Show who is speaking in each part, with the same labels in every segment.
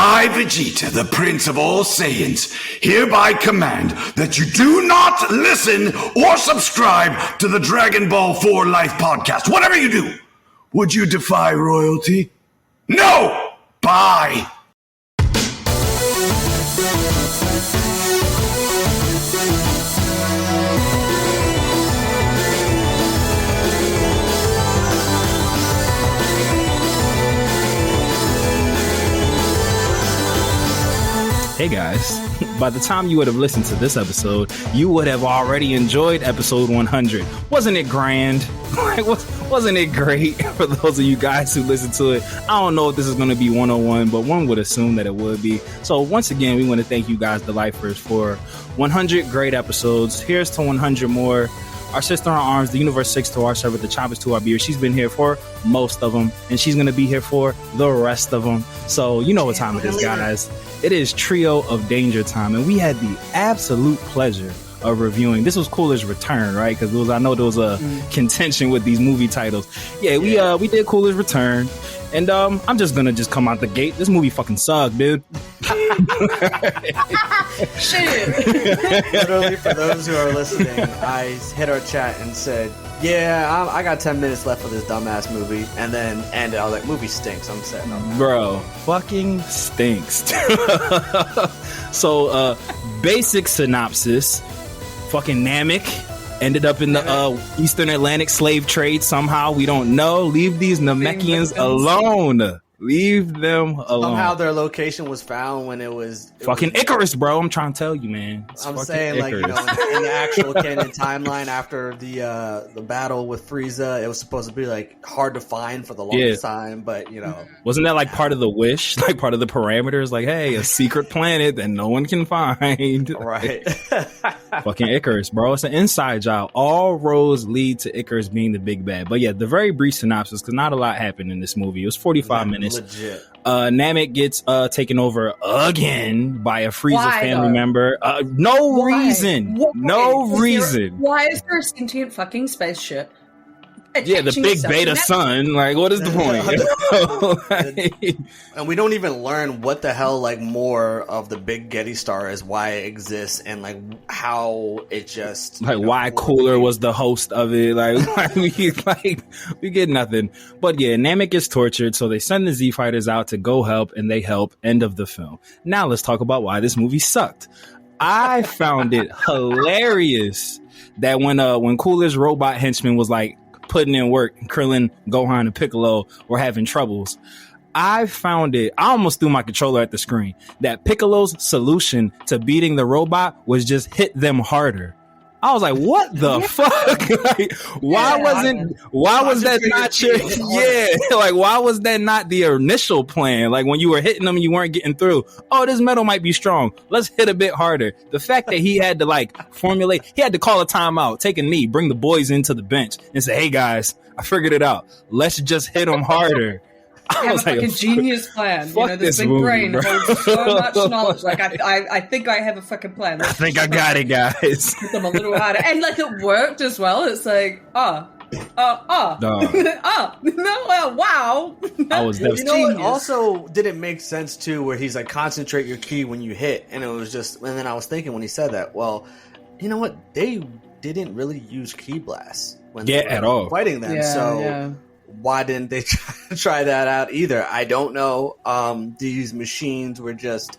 Speaker 1: I, Vegeta, the Prince of all Saiyans, hereby command that you do not listen or subscribe to the Dragon Ball 4 Life podcast. Whatever you do, would you defy royalty? No! Bye!
Speaker 2: Hey guys, by the time you would have listened to this episode, you would have already enjoyed episode 100. Wasn't it grand? Wasn't it great for those of you guys who listened to it? I don't know if this is going to be 101, but one would assume that it would be. So once again, we want to thank you guys, the Lifers, for 100 great episodes. Here's to 100 more. Our sister in arms, the universe 6 to our server, the choppers to our beer. She's been here for most of them, and she's going to be here for the rest of them. So you know what time it is, guys. It is Trio of Danger time, and we had the absolute pleasure of reviewing. This was Cooler's Return, right? Because I know there was a contention with these movie titles. Yeah, we did Cooler's Return, and I'm just gonna come out the gate. This movie fucking sucked, dude.
Speaker 3: Shit. Literally, for those who are listening, I hit our chat and said, yeah, I got 10 minutes left for this dumbass movie, and then ended. I was like, movie stinks. I'm setting up.
Speaker 2: Bro, fucking stinks. So, basic synopsis. Fucking Namek ended up in the Eastern Atlantic slave trade somehow. We don't know. Leave these Namekians alone. Leave them alone.
Speaker 3: Somehow their location was found when it was
Speaker 2: Icarus, bro. I'm trying to tell you, man.
Speaker 3: I'm saying, like, you know, in the actual canon timeline after the battle with Frieza, it was supposed to be like hard to find for the longest time, but you know,
Speaker 2: wasn't that like part of the wish, like part of the parameters? Like, hey, a secret planet that no one can find.
Speaker 3: Right.
Speaker 2: Fucking Icarus, bro. It's an inside job. All roads lead to Icarus being the big bad. But yeah, the very brief synopsis, because not a lot happened in this movie. It was 45 minutes.
Speaker 3: Legit.
Speaker 2: Namek gets taken over again by a Frieza family member. No reason.
Speaker 4: Why is there a sentient fucking spaceship?
Speaker 2: Yeah, the big beta sun. Like, what is the point?
Speaker 3: And we don't even learn what the hell, like, more of the big Gete Star is, why it exists, and like how it just
Speaker 2: why Cooler was the host of it. We get nothing. But yeah, Namek gets tortured, so they send the Z Fighters out to go help, and they help. End of the film. Now let's talk about why this movie sucked. I found it hilarious that when Cooler's robot henchman was like putting in work, Krillin, Gohan, and Piccolo were having troubles. I almost threw my controller at the screen, that Piccolo's solution to beating the robot was just hit them harder. I was like, what the fuck? Like, why was that not the initial plan? Like, when you were hitting them, you weren't getting through. Oh, this metal might be strong. Let's hit a bit harder. The fact that he had to he had to call a timeout, take a knee, bring the boys into the bench and say, hey guys, I figured it out. Let's just hit them harder.
Speaker 4: I was like, a genius plan. You know, this big movie, brain holds so much knowledge. Like, I think I have a fucking plan.
Speaker 2: I think I got it, guys.
Speaker 4: Hit them a little harder, and like it worked as well. It's like, wow.
Speaker 2: I was
Speaker 3: you know, it also didn't make sense too, where he's like, concentrate your ki when you hit, and it was just. And then I was thinking when he said that, well, you know what? They didn't really use ki blasts when they were
Speaker 2: at all
Speaker 3: fighting them. Why didn't they try that out either? I don't know. These machines were just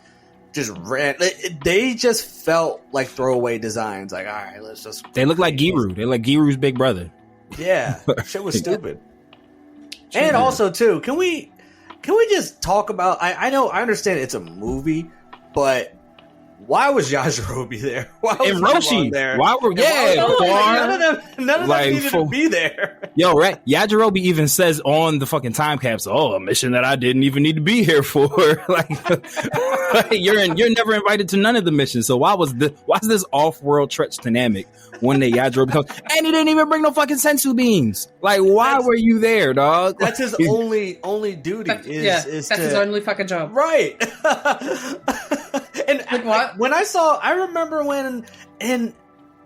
Speaker 3: ran. They just felt like throwaway designs. Like, all right, let's just.
Speaker 2: They look like Giru. They're like Giru's big brother.
Speaker 3: Yeah, shit was stupid. And also, too, can we just talk about? I understand it's a movie, but why was Yajirobe there? Why was
Speaker 2: Roshi
Speaker 3: there?
Speaker 2: Why were
Speaker 3: none of them needed to be there.
Speaker 2: Yo, right? Yajirobe even says on the fucking time capsule, a mission that I didn't even need to be here for. You're never invited to none of the missions. So why's this off-world trek to Namek one day Yajirobe comes and he didn't even bring no fucking sensu beans? Like, why were you there, dog?
Speaker 3: That's his only duty. That's
Speaker 4: his only fucking job,
Speaker 3: right? And
Speaker 4: like, what?
Speaker 3: I remember when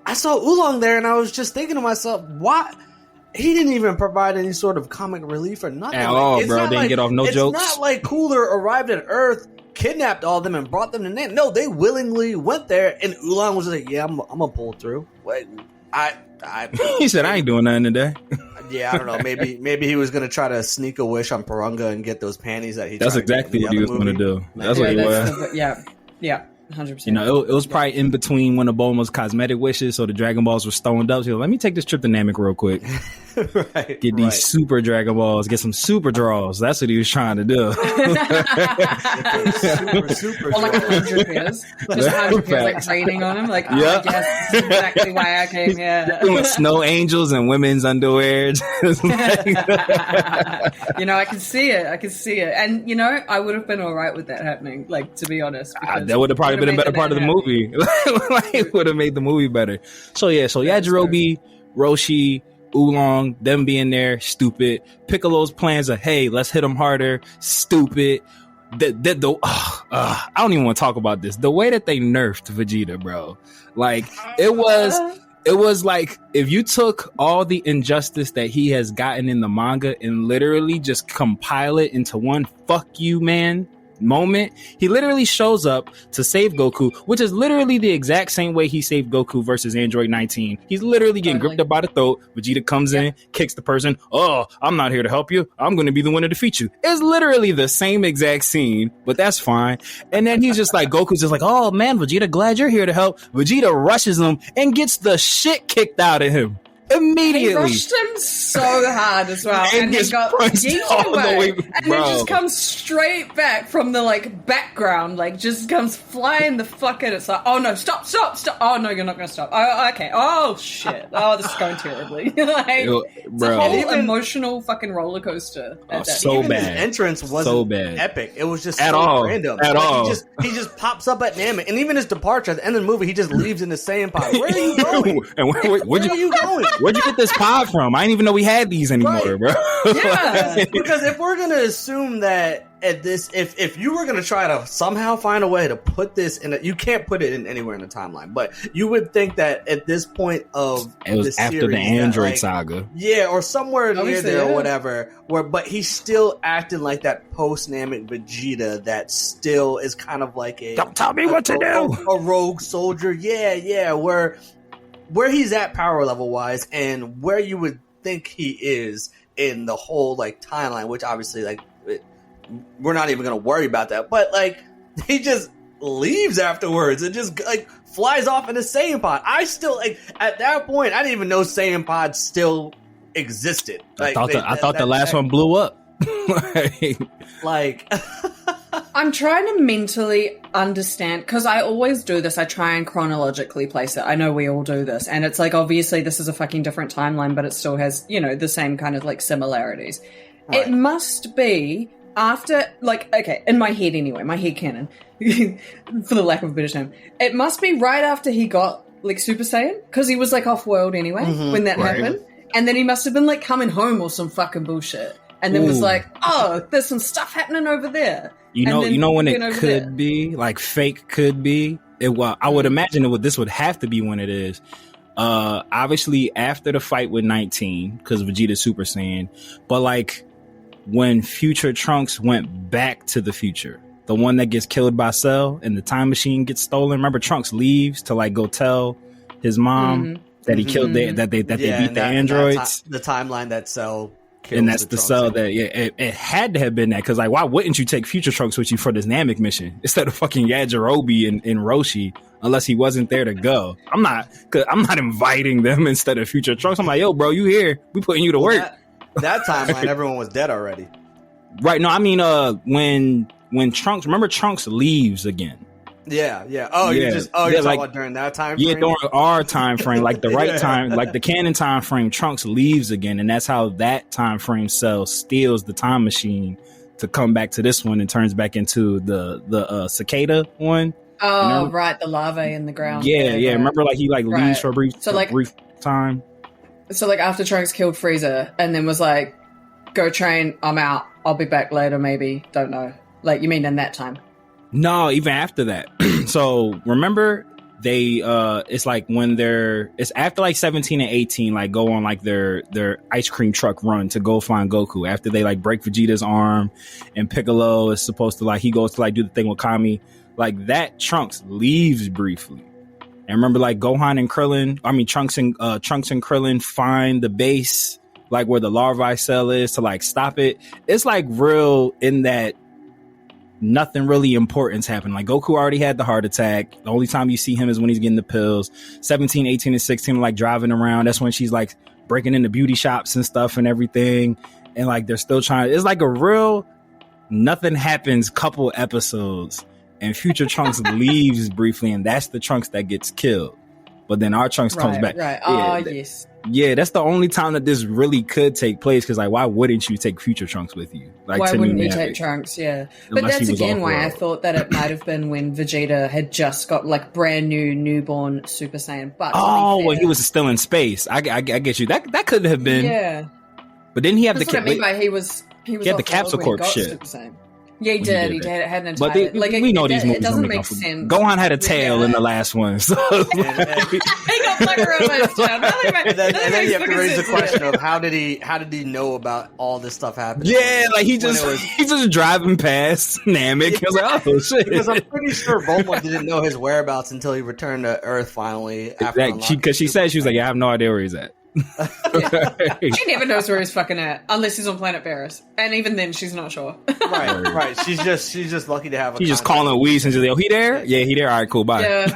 Speaker 3: I saw Oolong there, and I was just thinking to myself, why he didn't even provide any sort of comic relief or nothing
Speaker 2: at all, bro. Didn't get off no jokes.
Speaker 3: It's not like Cooler arrived at Earth, kidnapped all of them and brought them to Nan. No, they willingly went there, and Oolong was like, "Yeah, I'm gonna pull through." Wait,
Speaker 2: he said, "I ain't doing nothing today."
Speaker 3: Yeah, I don't know. Maybe he was gonna try to sneak a wish on Purunga and get those panties that he.
Speaker 2: That's exactly what he was gonna do. That's what he was.
Speaker 4: Yeah. 100%.
Speaker 2: You know, it was probably in between one of Bulma's cosmetic wishes, so the Dragon Balls were stoned up. So let me take this trip to Namek real quick. Get these super Dragon Balls, get some super draws. That's what he was trying to do.
Speaker 4: super or like 100 pairs. Just 100 pairs like training on him. Like, I guess this is exactly why I came here.
Speaker 2: With snow angels and women's underwear.
Speaker 4: You know, I can see it. And, you know, I would have been all right with that happening, like, to be honest.
Speaker 2: That would have probably been a better part of the movie. It would have made the movie better. So Yajirobe, Roshi, Oolong, them being there, stupid. Piccolo's plans of, hey, let's hit them harder, stupid. I don't even want to talk about this. The way that they nerfed Vegeta, bro. Like, it was like if you took all the injustice that he has gotten in the manga and literally just compile it into one fuck you, man, moment. He literally shows up to save Goku, which is literally the exact same way he saved Goku versus Android 19. He's literally getting gripped up by the throat. Vegeta comes in, kicks the person. Oh, I'm not here to help you. I'm going to be the one to defeat you. It's literally the same exact scene, but that's fine. And then he's just like, Goku's just like, oh man, Vegeta, glad you're here to help. Vegeta rushes him and gets the shit kicked out of him. Immediately.
Speaker 4: He rushed him so hard as well. And he got yeeted away. And then just comes straight back from the like background, like just comes flying the fuck in. It's like, oh no, stop. Oh no, you're not gonna stop. Oh, okay. Oh shit. Oh, this is going terribly. Like, it's a whole emotional fucking roller coaster.
Speaker 2: So bad.
Speaker 3: His entrance wasn't so bad. Epic. It was just
Speaker 2: at
Speaker 3: so
Speaker 2: all.
Speaker 3: Random.
Speaker 2: At all.
Speaker 3: He just pops up at Namek, and even his departure at the end of the movie, he just leaves in the same pod. Where are you going?
Speaker 2: And where are you going? Where'd you get this pod from? I didn't even know we had these anymore, bro.
Speaker 3: Yeah, because if we're gonna assume that at this, if you were gonna try to somehow find a way to put this in, you can't put it in anywhere in the timeline, but you would think that at this point of
Speaker 2: it was
Speaker 3: the
Speaker 2: after
Speaker 3: series,
Speaker 2: the Android
Speaker 3: like,
Speaker 2: saga,
Speaker 3: or somewhere near there or whatever. But he's still acting like that post Namek Vegeta that still is kind of like
Speaker 2: don't tell me what to do,
Speaker 3: a rogue soldier. Where he's at power level wise and where you would think he is in the whole like timeline, which obviously like we're not even going to worry about that, but like he just leaves afterwards and just like flies off in a Saiyan pod. I still like at that point I didn't even know Saiyan pods still existed. Like,
Speaker 2: I thought the last one blew up.
Speaker 3: like
Speaker 4: I'm trying to mentally understand, because I always do this. I try and chronologically place it. I know we all do this. And it's like, obviously, this is a fucking different timeline, but it still has, you know, the same kind of like similarities. Right. It must be after, like, okay, in my head anyway, my head canon, for the lack of a better term, it must be right after he got like Super Saiyan, because he was like off world anyway when that happened. And then he must have been like coming home or some fucking bullshit. And then was like, oh, there's some stuff happening over there.
Speaker 2: You know when it could be, like fake could be? I would imagine this would have to be when it is. Obviously after the fight with 19, because Vegeta's Super Saiyan. But like when Future Trunks went back to the future, the one that gets killed by Cell and the time machine gets stolen. Remember Trunks leaves to like go tell his mom that he killed that they beat the androids.
Speaker 3: The timeline that Cell...
Speaker 2: And that's the Cell that it had to have been that, because like why wouldn't you take Future Trunks with you for this Namek mission instead of fucking Yajirobe and Roshi, unless he wasn't there to go? I'm not inviting them instead of Future Trunks. I'm like, yo, bro, you here? We putting you to work.
Speaker 3: That timeline, everyone was dead already.
Speaker 2: Right? No, I mean, when Trunks, remember Trunks leaves again.
Speaker 3: Yeah. Oh, you're talking
Speaker 2: like,
Speaker 3: about during that time frame?
Speaker 2: Yeah, during our time frame, like the right time, like the canon time frame, Trunks leaves again, and that's how that time frame Cell steals the time machine to come back to this one and turns back into the cicada one.
Speaker 4: Oh, you know? Right, the larvae in the ground.
Speaker 2: Yeah. Remember, like he like leaves for a brief time.
Speaker 4: So like after Trunks killed Frieza, and then was like, "Go train. I'm out. I'll be back later. Maybe. Don't know." Like you mean in that time?
Speaker 2: No, even after that. So remember they it's like when it's after like 17 and 18, like go on like their ice cream truck run to go find Goku after they like break Vegeta's arm, and Piccolo is supposed to like, he goes to like do the thing with Kami, like that. Trunks leaves briefly, and remember like Trunks and Krillin find the base, like where the larvae cell is, to like stop it. It's like real in that nothing really important's happened. Like Goku already had the heart attack. The only time you see him is when he's getting the pills. 17, 18, and 16 are like driving around. That's when she's like breaking into beauty shops and stuff and everything. And like they're still trying. It's like a real nothing happens couple episodes. And Future Trunks leaves briefly, and that's the Trunks that gets killed. But then our Trunks comes back.
Speaker 4: Right. Oh, yes.
Speaker 2: Yeah, that's the only time that this really could take place, because like, why wouldn't you take Future Trunks with you? Like,
Speaker 4: why wouldn't you take Trunks? Yeah, but that's again why I thought that it might have been when Vegeta had just got like brand new newborn Super Saiyan. But
Speaker 2: when he was still in space, I get you. That could have been.
Speaker 4: Yeah,
Speaker 2: but didn't he have
Speaker 4: that's what I mean by he had the
Speaker 2: Capsule Corp shit.
Speaker 4: Yeah, he did. He had an entire.
Speaker 2: But we know these movies
Speaker 4: it doesn't
Speaker 2: don't
Speaker 4: make sense.
Speaker 2: Gohan had a tail in the last one, so
Speaker 4: he got Flugger on his tail.
Speaker 3: And then you have to raise the question of how did he know about all this stuff happening?
Speaker 2: Yeah, like he's just driving past Namek. He was like, oh shit.
Speaker 3: Because I'm pretty sure Bulma didn't know his whereabouts until he returned to Earth finally.
Speaker 2: Because she said, she was like, yeah, I have no idea where he's at.
Speaker 4: She never knows where he's fucking at unless he's on planet Paris, and even then she's not sure.
Speaker 3: right. She's just lucky to have.
Speaker 2: She's just calling Whis and just like, oh, he there? Yeah, he there. All right, cool, bye.
Speaker 4: Yeah.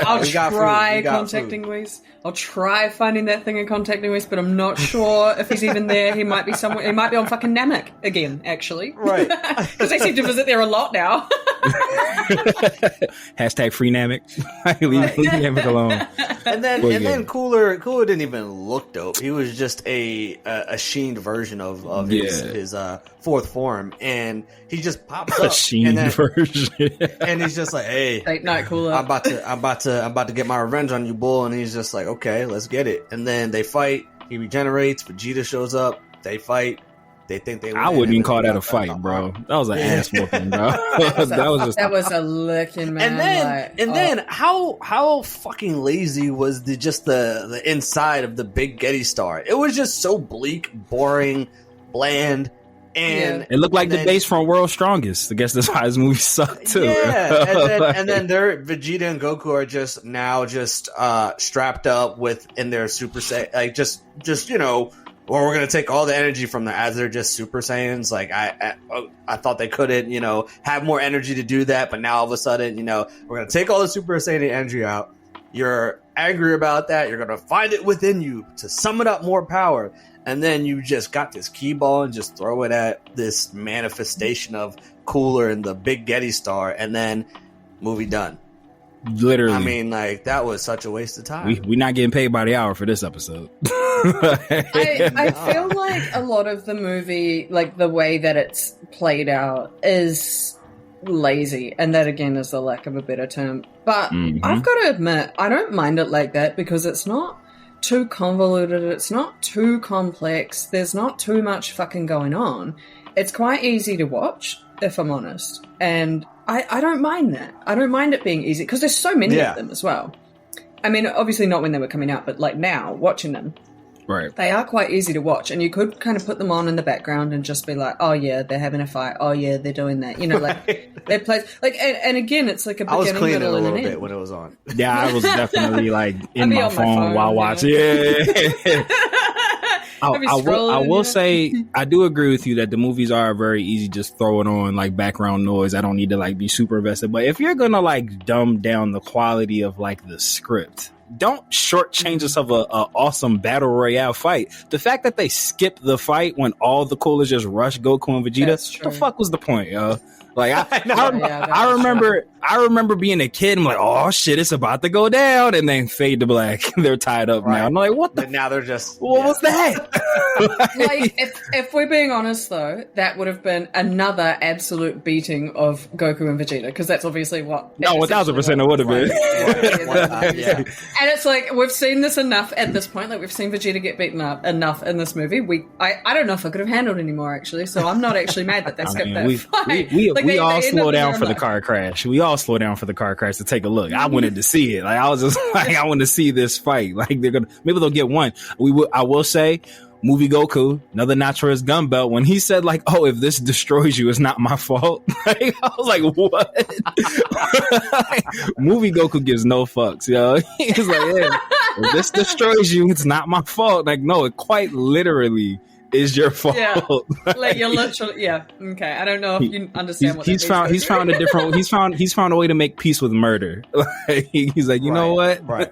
Speaker 4: I'll try contacting Whis. I'll try finding that thing and contacting Whis, but I'm not sure if he's even there. He might be somewhere. He might be on fucking Namek again, actually.
Speaker 3: Right.
Speaker 4: Because they seem to visit there a lot now.
Speaker 2: Hashtag free Namek. Leave Namek alone.
Speaker 3: And then Cooler didn't even look dope. He was just a sheened version of his fourth form, and he just pops up. A sheened version. And he's just like, "Hey,
Speaker 4: late night Cooler.
Speaker 3: I'm about to get my revenge on you, bull." And he's just like, "Okay, let's get it." And then they fight. He regenerates. Vegeta shows up. They fight. They think they win.
Speaker 2: I wouldn't even call that a fight, bro. That was an ass whooping, bro. that
Speaker 4: was a licking, man.
Speaker 3: And then how fucking lazy was the inside of the big Gete Star? It was just so bleak, boring, bland, and
Speaker 2: it looked like the base from World's Strongest. I guess that's why this movie sucked too.
Speaker 3: Yeah, and then Vegeta and Goku are just strapped up in their Super Saiyan, like just or we're gonna take all the energy from them as they're just Super Saiyans. Like I thought they couldn't, have more energy to do that, but now all of a sudden, we're gonna take all the Super Saiyan energy out. You're angry about that. You're gonna find it within you to summon up more power, and then you just got this key ball and just throw it at this manifestation of Cooler and the big Gete Star, and then movie done.
Speaker 2: Literally,
Speaker 3: I mean, like that was such a waste of time.
Speaker 2: We're not getting paid by the hour for this episode.
Speaker 4: I feel like a lot of the movie, like the way that it's played out, is lazy, and that again is the lack of a better term. But I've got to admit, I don't mind it like that because it's not too convoluted. It's not too complex. There's not too much fucking going on. It's quite easy to watch, if I'm honest, and I don't mind that. I don't mind it being easy because there's so many of them as well. I mean, obviously not when they were coming out, but like now, watching them,
Speaker 2: right?
Speaker 4: They are quite easy to watch, and you could kind of put them on in the background and just be like, "Oh yeah, they're having a fight. Oh yeah, they're doing that." Like they play like, and again, it's like a beginning,
Speaker 3: I was cleaning
Speaker 4: middle,
Speaker 3: a
Speaker 4: and
Speaker 3: little
Speaker 4: an
Speaker 3: bit
Speaker 4: end.
Speaker 3: when it was on.
Speaker 2: Yeah, I was definitely like in my phone while watching. Yeah. I will say I do agree with you that the movies are very easy, just throw it on like background noise. I don't need to like be super invested. But if you're gonna like dumb down the quality of like the script, don't shortchange us of a awesome battle royale fight. The fact that they skipped the fight when all the coolers just rushed Goku and Vegeta, what the fuck was the point, yo? Like I remember being a kid. I'm like, oh shit, it's about to go down, and then fade to black. They're tied up now. I'm like, what the?
Speaker 3: Now they're just.
Speaker 2: What was that?
Speaker 4: Like, if we're being honest, though, that would have been another absolute beating of Goku and Vegeta, because that's obviously what.
Speaker 2: No, 1000% it would have been.
Speaker 4: And it's like we've seen this enough at this point. Like we've seen Vegeta get beaten up enough in this movie. I don't know if I could have handled any more actually. So I'm not actually mad that they skipped that fight. Like
Speaker 2: we all
Speaker 4: they end
Speaker 2: slow
Speaker 4: up
Speaker 2: down
Speaker 4: in
Speaker 2: for the
Speaker 4: their
Speaker 2: car crash. We all slow down for the car crash to take a look. I wanted to see it. Like I was just like, I want to see this fight. Like maybe they'll get one. I will say, Movie Goku, another Naturalist gun belt. When he said like, "Oh, if this destroys you, it's not my fault." Like, I was like, "What?" Movie Goku gives no fucks, yo. He's like, "Yeah, if this destroys you, it's not my fault." Like, no, it quite literally is your fault.
Speaker 4: Yeah. Like you're literally, yeah. Okay, I don't know if you understand what
Speaker 2: he's found a different he's found a way to make peace with murder. Like, he's like, you know what?
Speaker 3: Right.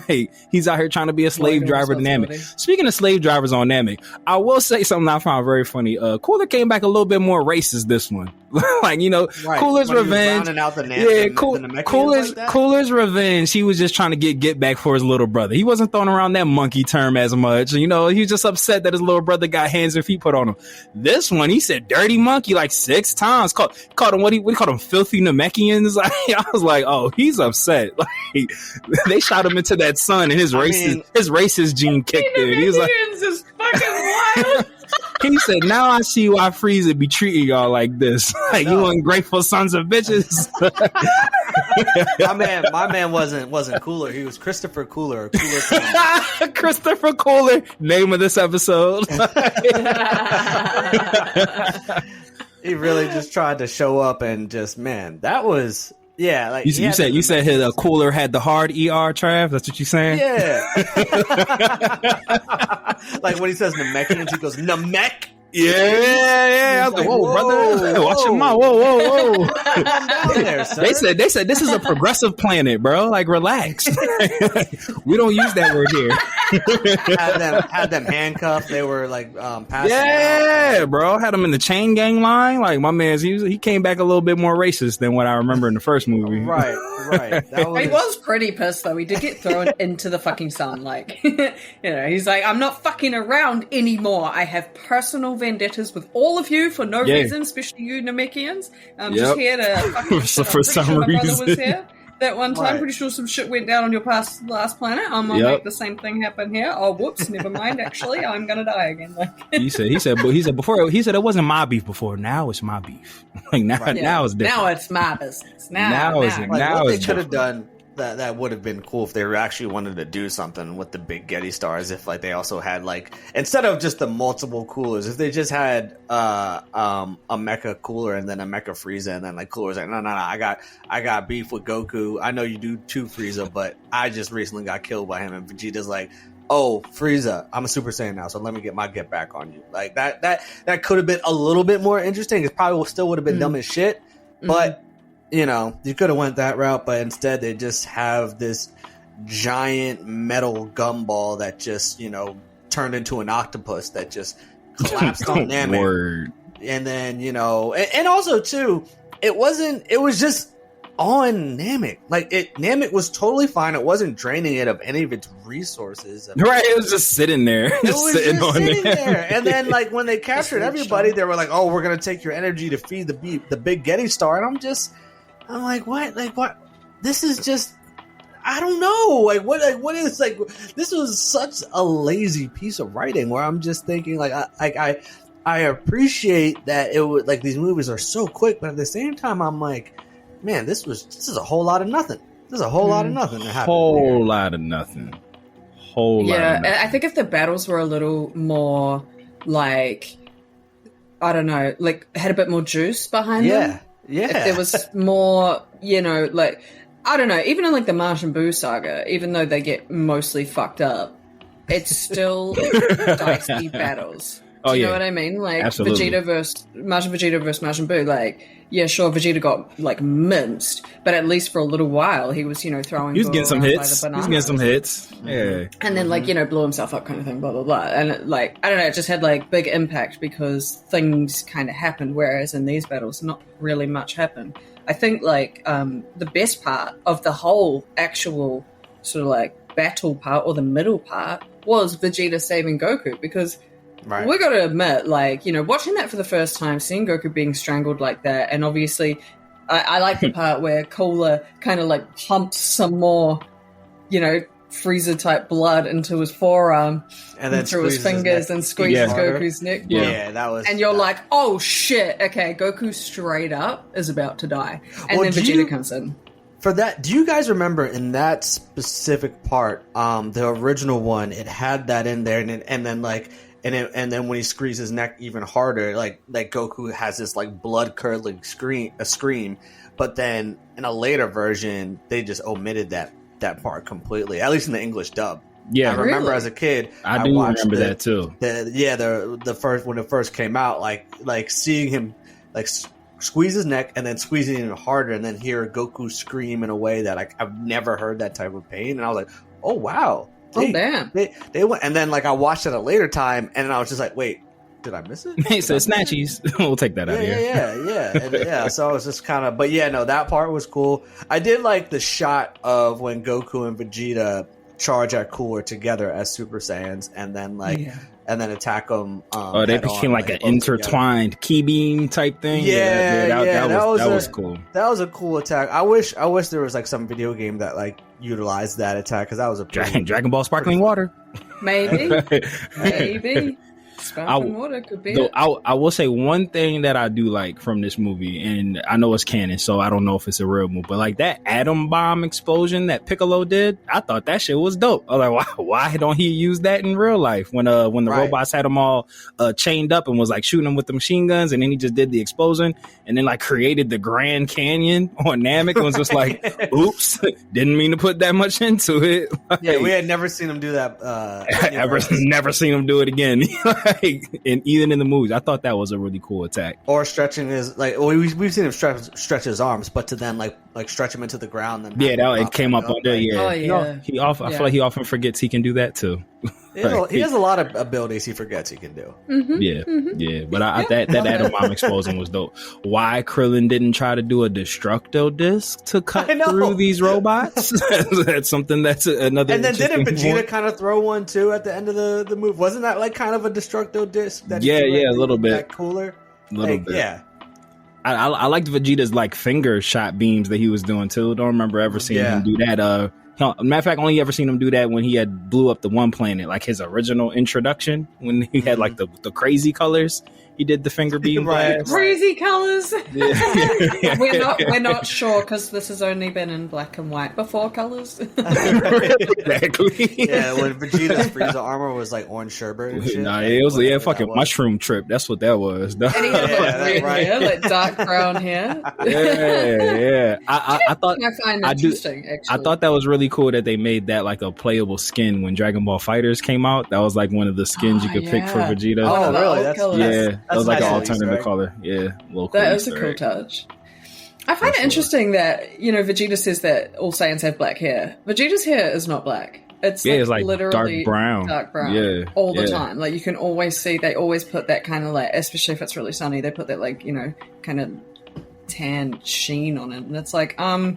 Speaker 2: Like, he's out here trying to be a slave driver to Namek. Speaking of slave drivers on Namek, I will say something I found very funny. Cooler came back a little bit more racist this one. Like, you know, Cooler's revenge. Cooler's revenge. He was just trying to get back for his little brother. He wasn't throwing around that monkey term as much. You know, he was just upset that his little brother got hands and feet put on him. This one, he said dirty monkey like 6 times. Called him what he called him, filthy Namekians. Like, I was like, oh, he's upset. Like, they shot him into that sun and his racist gene kicked in. He was like,
Speaker 4: is fucking wild.
Speaker 2: he said, now I see why Frieza be treating y'all like this. Like, you ungrateful sons of bitches.
Speaker 3: my man wasn't Cooler. He was Christopher Cooler.
Speaker 2: Christopher Cooler, name of this episode.
Speaker 3: He really just tried to show up and just, man, that was... Yeah, like
Speaker 2: you said his Cooler had the hard ER, Trav. That's what you saying?
Speaker 3: Yeah. Like when he says Namekians, he goes Namek.
Speaker 2: Yeah. I was like, whoa, brother, watch your mouth. Whoa.
Speaker 3: There,
Speaker 2: they said this is a progressive planet, bro. Like, relax. We don't use that word here.
Speaker 3: had them handcuffed. They were like passing
Speaker 2: out.
Speaker 3: Out.
Speaker 2: Bro. Had them in the chain gang line. Like, my man's he came back a little bit more racist than what I remember in the first movie.
Speaker 3: Right.
Speaker 4: He was pretty pissed though. He did get thrown into the fucking sun. Like, you know, he's like, I'm not fucking around anymore. I have personal vendettas with all of you for no reason, especially you Namekians. I'm just here to fucking
Speaker 2: for some reason.
Speaker 4: My brother was here that one time. Pretty sure some shit went down on your last planet. I'm gonna make the same thing happen here. Oh, whoops, never mind. Actually, I'm gonna die again. Like, he said before it wasn't my beef before. Now it's my beef. Like now it's different. Now it's my business. Now
Speaker 3: what they could have done. That would have been cool if they actually wanted to do something with the big Gete Stars. If like they also had like, instead of just the multiple coolers, if they just had a Mecha Cooler and then a Mecha Frieza, and then like Cooler's like, no, I got beef with Goku. I know you do too, Frieza, but I just recently got killed by him. And Vegeta's like, oh, Frieza, I'm a Super Saiyan now, so let me get my get back on you. Like that could have been a little bit more interesting. It probably still would have been dumb as shit, but. You know, you could have went that route, but instead they just have this giant metal gumball that just, you know, turned into an octopus that just collapsed on Namek.
Speaker 2: Word.
Speaker 3: And then, you know, and also too, it was just on Namek. Like Namek was totally fine. It wasn't draining it of any of its resources.
Speaker 2: Right, it was just sitting there. Sitting there.
Speaker 3: And then like when they captured everybody, they were like, oh, we're going to take your energy to feed the big Gete Star. And I'm like, what? Like, what? This is just, I don't know. What is, like, this was such a lazy piece of writing where I'm just thinking, like, I appreciate that it would, like, these movies are so quick, but at the same time, I'm like, man, this is a whole lot of nothing. There's a whole lot of nothing that happened.
Speaker 2: Whole lot of nothing.
Speaker 4: I think if the battles were a little more, like, I don't know, like, had a bit more juice behind them. Yeah. If there was more, you know, like, I don't know, even in like the Majin Buu saga, even though they get mostly fucked up, it's still dicey battles. Do you know what I mean? Like, Majin Vegeta versus Majin Buu, like, yeah, sure, Vegeta got, like, minced, but at least for a little while, he was, you know, throwing...
Speaker 2: He was getting some hits. Yeah.
Speaker 4: And then, like, you know, blew himself up kind of thing, blah, blah, blah. And, like, I don't know, it just had, like, big impact because things kind of happened, whereas in these battles, not really much happened. I think, like, the best part of the whole actual sort of, like, battle part or the middle part was Vegeta saving Goku because... Right. We gotta admit, like, you know, watching that for the first time, seeing Goku being strangled like that, and obviously, I like the part where Cooler kind of like pumps some more, you know, freezer type blood into his forearm
Speaker 3: and then
Speaker 4: through his fingers and squeezes Goku's neck.
Speaker 3: Yeah, that was.
Speaker 4: And you're like, oh shit, okay, Goku straight up is about to die. And then Vegeta comes in.
Speaker 3: For that, do you guys remember in that specific part, the original one, it had that in there, and then when he squeezes his neck even harder, like Goku has this like blood curdling scream, but then in a later version they just omitted that part completely, at least in the English dub.
Speaker 2: Yeah,
Speaker 3: I remember as a kid,
Speaker 2: I do remember that too.
Speaker 3: The first when it first came out, like seeing him like squeeze his neck and then squeezing it even harder, and then hear Goku scream in a way that I've never heard that type of pain, and I was like, oh wow.
Speaker 4: Damn!
Speaker 3: They went, and then like I watched it a later time, and I was just like, "Wait, did I miss it?"
Speaker 2: He said, "Snatchies." We'll take that out of here.
Speaker 3: Yeah. So I was just kind of, but yeah, no, that part was cool. I did like the shot of when Goku and Vegeta charge at Cooler together as Super Saiyans, and then and then attack them.
Speaker 2: They became like an intertwined key beam type thing. That was cool. That
Speaker 3: was a cool attack. I wish there was like some video game that like utilized that attack, because that was a
Speaker 2: Dragon Ball sparkling water.
Speaker 4: Maybe. Sparkling water could be it.
Speaker 2: I will say one thing that I do like from this movie, and I know it's canon, so I don't know if it's a real move, but like that atom bomb explosion that Piccolo did, I thought that shit was dope. I was like, why don't he use that in real life when the robots had them all chained up and was like shooting them with the machine guns, and then he just did the explosion and then like created the Grand Canyon on Namek and was just like, oops, didn't mean to put that much into it. Like,
Speaker 3: yeah, we had never seen him do that.
Speaker 2: Never seen him do it again. And even in the movies, I thought that was a really cool attack.
Speaker 3: Or stretching his we've seen him stretch his arms, but to then like stretch him into the ground. And
Speaker 2: it came up on there. Yeah,
Speaker 4: oh, yeah.
Speaker 2: I feel like he often forgets he can do that too.
Speaker 3: He has a lot of abilities he forgets he can do.
Speaker 2: Mm-hmm. Yeah. But that atom bomb explosion was dope. Why Krillin didn't try to do a Destructo disc to cut through these robots? That's something that's another.
Speaker 3: And then didn't Vegeta kind of throw one too at the end of the move? Wasn't that like kind of a Destructo disc? That
Speaker 2: a little bit.
Speaker 3: That cooler.
Speaker 2: A little bit.
Speaker 3: Yeah.
Speaker 2: I liked Vegeta's like finger shot beams that he was doing too. Don't remember ever seeing him do that. Matter of fact, only ever seen him do that when he had blew up the one planet, like his original introduction when he had like the crazy colors. He did the finger beam blast.
Speaker 4: Crazy colors. Yeah. We're not sure because this has only been in black and white before colors.
Speaker 2: Exactly.
Speaker 3: Yeah, when Vegeta's Frieza armor was like orange sherbet and shit.
Speaker 2: Nah, it was fucking mushroom trip. That's what that was.
Speaker 4: And he had hair, like dark brown hair.
Speaker 2: Yeah. I thought
Speaker 4: I find interesting. Actually,
Speaker 2: I thought that was really cool that they made that like a playable skin when Dragon Ball Fighters came out. That was like one of the skins you could pick for Vegeta.
Speaker 3: Oh, really?
Speaker 2: That was like an alternative color. Yeah.
Speaker 4: That was a cool touch. I find it interesting that, Vegeta says that all Saiyans have black hair. Vegeta's hair is not black. It's like literally dark brown all the time. Like you can always see, they always put that kind of like, especially if it's really sunny, they put that like, kind of tan sheen on it. And it's like, are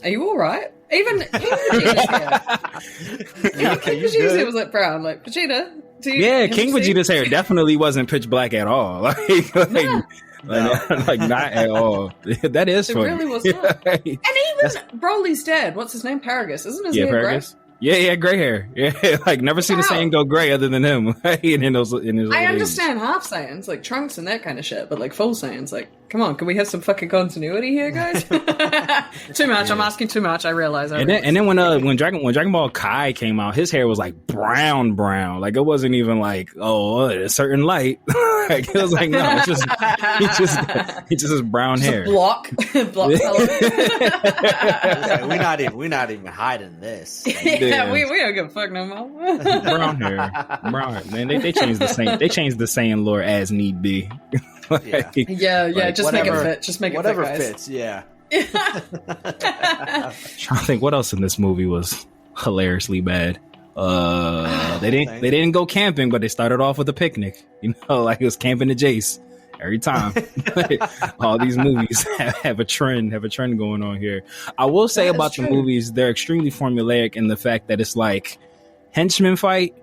Speaker 4: you all right? Even Vegeta's hair. King Vegeta's hair was like brown. Like, Vegeta,
Speaker 2: King Vegeta's hair definitely wasn't pitch black at all. Like not at all. That is funny.
Speaker 4: It really was not. And even Broly's dad, what's his name? Paragus. Isn't his hair
Speaker 2: Paragus? Yeah, gray hair. Yeah, like never seen a Saiyan go gray other than him. I
Speaker 4: understand half Saiyans, like Trunks and that kind of shit, but like full Saiyans, like, come on, can we have some fucking continuity here, guys? Too much. Yeah. I'm asking too much. I realize. And then when Dragon Ball Kai came out, his hair was like brown. Like it wasn't even like a certain light. Like it was like no, it's just he just has brown hair. Block color.
Speaker 3: We're not even hiding this.
Speaker 4: Yeah, we don't give a fuck no more.
Speaker 2: Brown hair. Man, they changed the same. They changed the Saiyan lore as need be.
Speaker 4: Just make it fit. Just make it
Speaker 3: whatever
Speaker 4: fit, guys.
Speaker 3: Fits. Yeah.
Speaker 2: Trying to think what else in this movie was hilariously bad. They didn't go camping, but they started off with a picnic. Like it was camping to Jace every time. All these movies have a trend going on here. I will say about the movies, they're extremely formulaic in the fact that it's like henchman fight,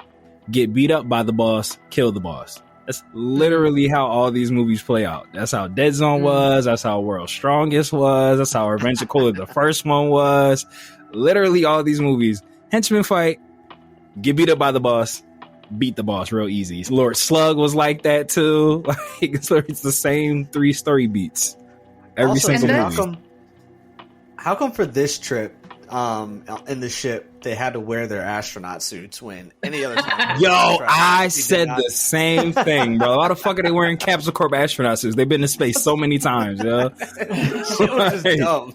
Speaker 2: get beat up by the boss, kill the boss. That's literally how all these movies play out. That's how Dead Zone was. That's how World's Strongest was. That's how Revenge of Cooler, the first one, was. Literally all these movies, henchman fight, get beat up by the boss, beat the boss real easy. Lord Slug was like that too. Like, so it's the same 3 story beats every
Speaker 3: Also,
Speaker 2: single
Speaker 3: so
Speaker 2: movie.
Speaker 3: how come for this trip, in the ship, they had to wear their astronaut suits when any other time?
Speaker 2: Yo, I said the same thing, bro. Why the fuck are they wearing Capsule Corp astronaut suits? They've been to space so many times, yo.
Speaker 3: Shit was just dumb.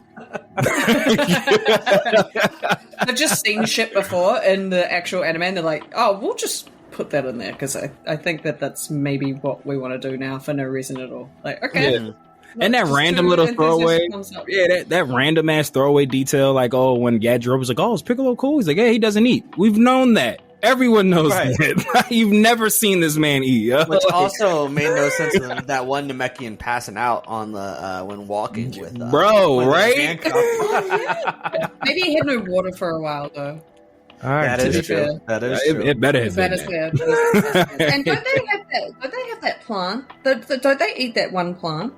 Speaker 4: They've just seen shit before in the actual anime, and they're like, "Oh, we'll just put that in there because I think that's maybe what we want to do now for no reason at all." Like, okay.
Speaker 2: Yeah. And that random little throwaway, that random ass throwaway detail, like, oh, when Gadget was like, oh, is Piccolo cool? He's like, yeah, he doesn't eat. We've known that. Everyone knows that. You've never seen this man eat.
Speaker 3: Which also made no sense when that one Namekian passing out on the when walking with
Speaker 2: bro, right?
Speaker 4: Maybe he had no water for a while though.
Speaker 2: All right,
Speaker 3: that is true. That is true.
Speaker 2: It better have been.
Speaker 4: And don't they have that? Don't they have that plant? Don't they eat that one plant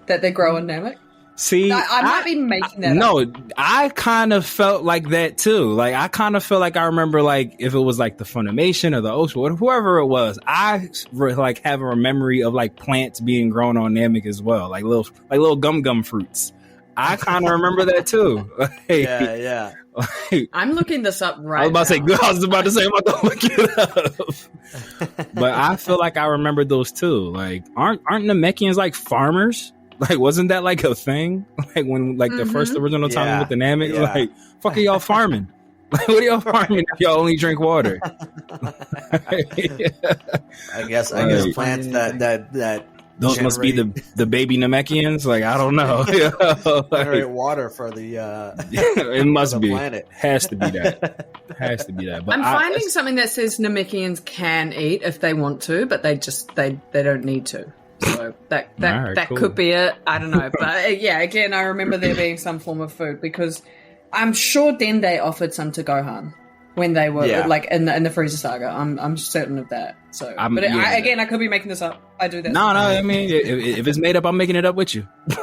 Speaker 4: that they grow in Namek?
Speaker 2: See,
Speaker 4: I might be making that
Speaker 2: no,
Speaker 4: up.
Speaker 2: I kind of felt like that too. Like, I kind of feel like I remember, like, if it was like the Funimation or the Ocean, whoever it was, I like have a memory of like plants being grown on Namek as well, like little gum fruits. I kind of remember that too. Like,
Speaker 3: yeah.
Speaker 2: Like,
Speaker 4: I'm looking this up right now.
Speaker 2: I was about to say, I'm about to look it up. But I feel like I remember those too. Like, aren't Namekians like farmers? Like, wasn't that like a thing? Like, when like the first original time with the Namek, like, fuck are y'all farming? Like, what are y'all farming if y'all only drink water?
Speaker 3: I guess plants that
Speaker 2: those must be the baby Namekians. Like, I don't know.
Speaker 3: Generate water for the
Speaker 2: it must be
Speaker 3: planet.
Speaker 2: Has to be that. But
Speaker 4: I'm finding something that says Namekians can eat if they want to, but they don't need to. So that
Speaker 2: cool.
Speaker 4: could be it. I don't know, but yeah, again, I remember there being some form of food because I'm sure Dende offered some to Gohan when they were like in the Frieza saga. I'm certain of that. So, I could be making this up. I do that.
Speaker 2: No. I mean, if it's made up, I'm making it up with you.
Speaker 4: We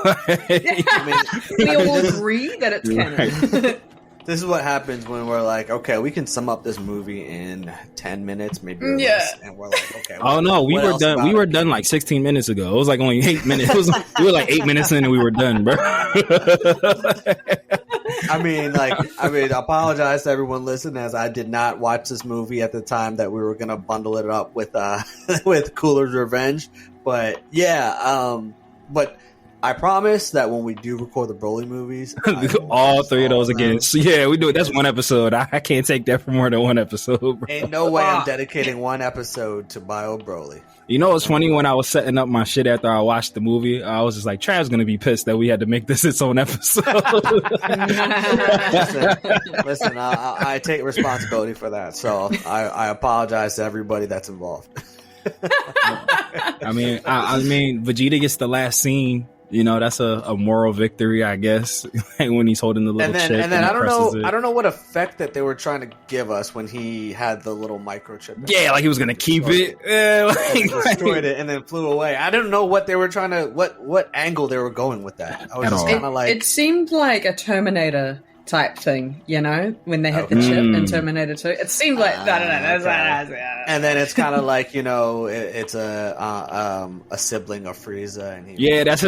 Speaker 4: all agree that it's canon.
Speaker 3: This is what happens when we're like, okay, we can sum up this movie in 10 minutes, maybe less, and we're like, okay.
Speaker 2: Oh no, we were done. We were done like 16 minutes ago. It was like only 8 minutes. We were like 8 minutes in and we were done, bro.
Speaker 3: I apologize to everyone listening, as I did not watch this movie at the time that we were gonna bundle it up with with Cooler's Revenge. But but I promise that when we do record the Broly movies,
Speaker 2: all 3 of those again. So yeah, we do it. That's one episode. I can't take that for more than one episode, bro.
Speaker 3: Ain't no way I'm dedicating one episode to Bio Broly.
Speaker 2: You know what's funny? When I was setting up my shit after I watched the movie, I was just like, Trav's gonna be pissed that we had to make this its own episode.
Speaker 3: Listen, I take responsibility for that, so I apologize to everybody that's involved.
Speaker 2: I mean, Vegeta gets the last scene. You know, that's a moral victory, I guess. When he's holding the little chip,
Speaker 3: and then I don't know what effect that they were trying to give us when he had the little microchip.
Speaker 2: Yeah, like he was gonna keep it. Yeah,
Speaker 3: destroyed it and then flew away. I didn't know what they were trying to what angle they were going with that. I was just kind of like,
Speaker 4: it seemed like a Terminator type thing, you know, when they had the chip in Terminator 2. It seemed like
Speaker 3: and then it's kind of like, you know, it's a sibling of Frieza, and
Speaker 2: that's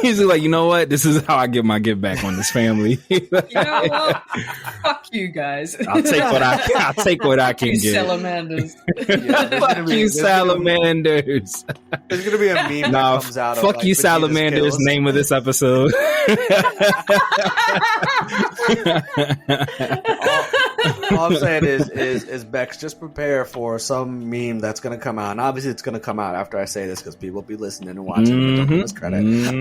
Speaker 2: he's like, you know what, this is how I get my give back on this family.
Speaker 4: You know what? Fuck you guys.
Speaker 2: I'll take what I can get.
Speaker 4: Salamanders.
Speaker 2: Fuck you, salamanders.
Speaker 3: There's gonna be a meme that comes out.
Speaker 2: Fuck you, salamanders. Name of this episode.
Speaker 3: all I'm saying is Becks, just prepare for some meme that's going to come out. And obviously, it's going to come out after I say this because people will be listening and watching. Don't give us credit.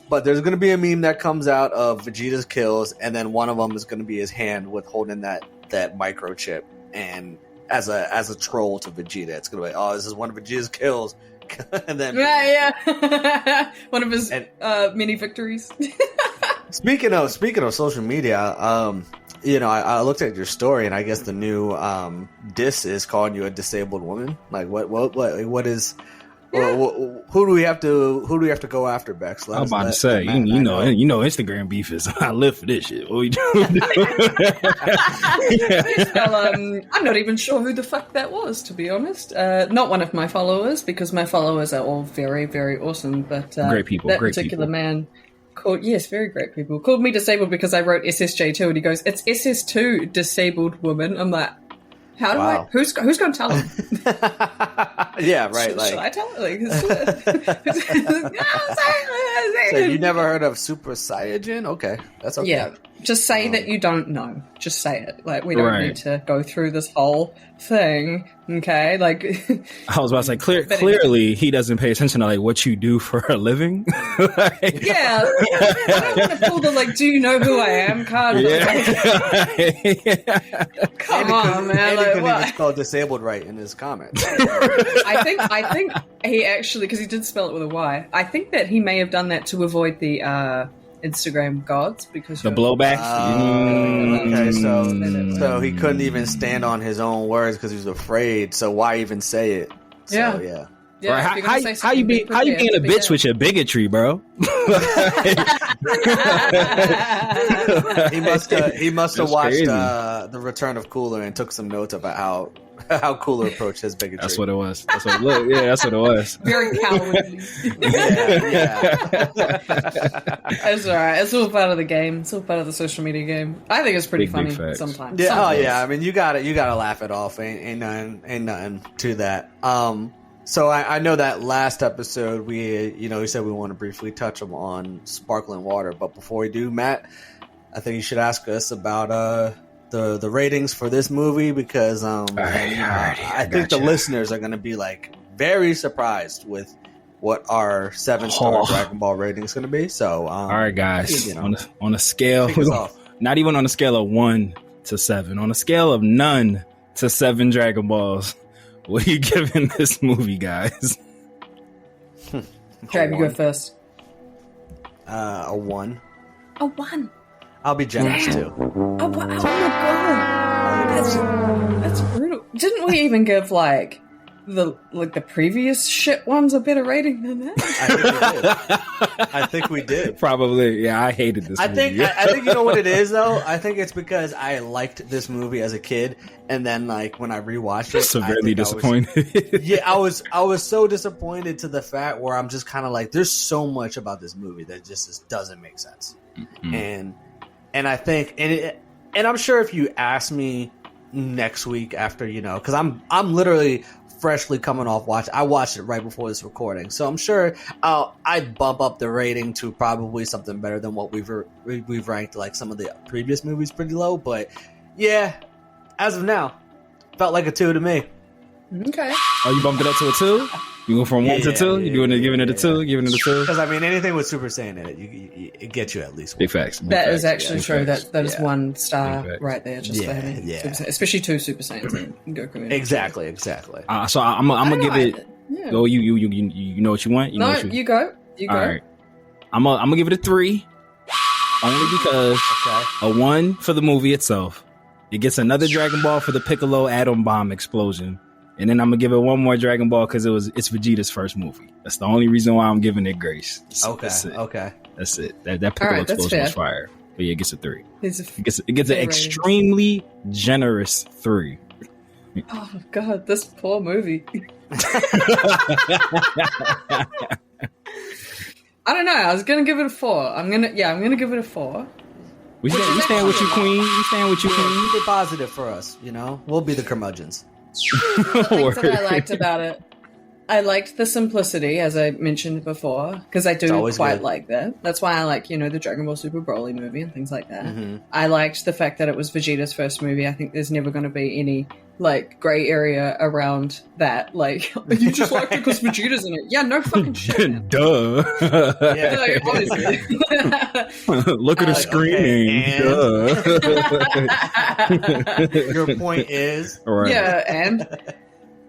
Speaker 3: But there's going to be a meme that comes out of Vegeta's kills, and then one of them is going to be his hand with holding that microchip, and as a troll to Vegeta, it's going to be, oh, this is one of Vegeta's kills. And then
Speaker 4: one of his mini victories.
Speaker 3: Speaking of social media, you know, I looked at your story, and I guess the new diss is calling you a disabled woman. Like, what is Well, who do we have to go after, Becks?
Speaker 2: I was about to say, you know, Instagram beef is. I live for this shit. What we doing?
Speaker 4: Well, I'm not even sure who the fuck that was, to be honest. Not one of my followers, because my followers are all very, very awesome. But
Speaker 2: great people.
Speaker 4: That
Speaker 2: great
Speaker 4: particular
Speaker 2: people.
Speaker 4: Man very great people. Called me disabled because I wrote SSJ2, and he goes, "It's SS2 disabled woman." I'm like, how do I? Who's going to tell him?
Speaker 3: Yeah, right.
Speaker 4: Should I tell him?
Speaker 3: So you never heard of Super Saiyan? Okay, that's okay.
Speaker 4: Yeah, just say that you don't know. Just say it. Like, we don't need to go through this whole thing. Okay, like
Speaker 2: I was about to say, clearly he doesn't pay attention to like what you do for a living.
Speaker 4: Yeah, I don't want to pull the like, do you know who I am card? Come on, man.
Speaker 3: Like, couldn't even spell disabled right in his comments.
Speaker 4: I think he actually, because he did spell it with a Y. I think that he may have done that to avoid the Instagram gods, because
Speaker 2: the blowback.
Speaker 3: Okay, so he couldn't even stand on his own words because he was afraid. So why even say it? So, yeah.
Speaker 2: Yeah, right. How you being a bitch with your bigotry, bro?
Speaker 3: He must have watched The Return of Cooler and took some notes about how Cooler approached his bigotry.
Speaker 2: That's what it was. That's what it was.
Speaker 4: Very cowardly.
Speaker 3: Yeah.
Speaker 4: It's alright. It's all part of the game. It's all part of the social media game. I think it's pretty funny sometimes.
Speaker 3: Yeah. Oh yeah. I mean, you gotta laugh it off. Ain't nothing to that. So I know that last episode we said we want to briefly touch on sparkling water, but before we do, Matt, I think you should ask us about the ratings for this movie, because I think the listeners are going to be like very surprised with what our 7-star Dragon Ball rating is going to be. So
Speaker 2: all right, guys, on a scale, not even on a scale of 1 to 7, on a scale of none to 7 Dragon Balls, what are you giving this movie, guys?
Speaker 4: Trav, you go first.
Speaker 3: A 1.
Speaker 4: A 1.
Speaker 3: I'll be generous too.
Speaker 4: Oh my god, that's brutal. Didn't we even give like the previous shit ones a better rating than that?
Speaker 3: I think we did.
Speaker 2: Probably. Yeah, I hated this movie.
Speaker 3: I think you know what it is though? I think it's because I liked this movie as a kid, and then like when I rewatched it,
Speaker 2: severely disappointed.
Speaker 3: I was so disappointed to the fact where I'm just kind of like, there's so much about this movie that just doesn't make sense. Mm-hmm. And I think, and I'm sure if you ask me next week after, because I'm literally freshly coming off watch. I watched it right before this recording, so I'm sure I'd bump up the rating to probably something better than what we've ranked like some of the previous movies pretty low. But yeah, as of now, felt like a 2 to me.
Speaker 4: Okay.
Speaker 2: Oh, you bumped it up to a 2? You go from 1 to 2? Giving it a 2? Giving it a 2?
Speaker 3: Because I mean, anything with Super Saiyan in it, it gets you at least 1.
Speaker 2: Big facts.
Speaker 4: That is actually true. That is 1 star right there. Just for having
Speaker 3: Super
Speaker 4: Saiyan, especially 2 Super Saiyans and Goku.
Speaker 3: Exactly.
Speaker 2: So I'm gonna give it.
Speaker 4: Yeah.
Speaker 2: Go. You know what you want.
Speaker 4: You go.
Speaker 2: All right. I'm gonna give it a 3. Only because a 1 for the movie itself. It gets another Dragon Ball for the Piccolo atom bomb explosion. And then I'm gonna give it 1 more Dragon Ball because it's Vegeta's first movie. That's the only reason why I'm giving it grace. That's it. That Piccolo explosion was fire. But yeah, it gets a 3. It gets an extremely generous 3.
Speaker 4: Oh god, this poor movie. I don't know. I was gonna give it a 4. I'm gonna give it a 4.
Speaker 2: We stand with you, Queen. We stand with you, Queen.
Speaker 3: Keep it positive for us. We'll be the curmudgeons.
Speaker 4: Things that I liked about it. I liked the simplicity, as I mentioned before, because I do quite like that. That's why I like, the Dragon Ball Super Broly movie and things like that. Mm-hmm. I liked the fact that it was Vegeta's first movie. I think there's never going to be any gray area around that. You just liked it because Vegeta's in it. Yeah, no fucking shit.
Speaker 2: Duh.
Speaker 3: Yeah.
Speaker 4: Honestly.
Speaker 2: Look at her screaming.
Speaker 3: Duh. Your point is,
Speaker 2: right.
Speaker 4: Yeah,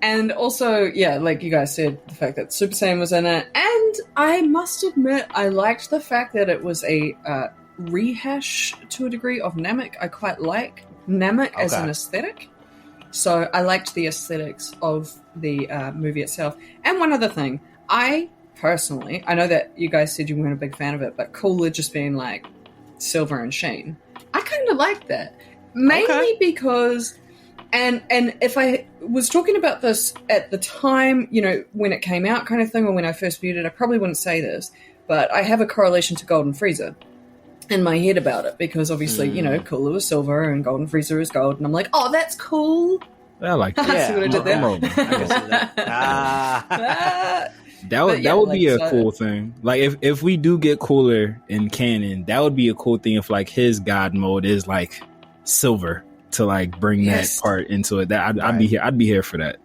Speaker 4: and also, like you guys said, the fact that Super Saiyan was in it. And I must admit, I liked the fact that it was a rehash to a degree of Namek. I quite like Namek as an aesthetic. So I liked the aesthetics of the movie itself. And one other thing, I personally, I know that you guys said you weren't a big fan of it, but Cooler just being like silver and sheen, I kind of like that. Mainly because, and if I was talking about this at the time, you know, when it came out kind of thing, or when I first viewed it, I probably wouldn't say this, but I have a correlation to Golden Frieza in my head about it, because obviously, you know, Cooler was silver and Golden Frieza is gold, and I'm like, oh, that's cool.
Speaker 2: I like that.
Speaker 3: Yeah,
Speaker 4: See what I did there?
Speaker 3: I can see that.
Speaker 2: That would be a cool thing. Like if we do get Cooler in canon, that would be a cool thing if like his god mode is like silver, to like bring that part into it. That I'd be here. I'd be here for that.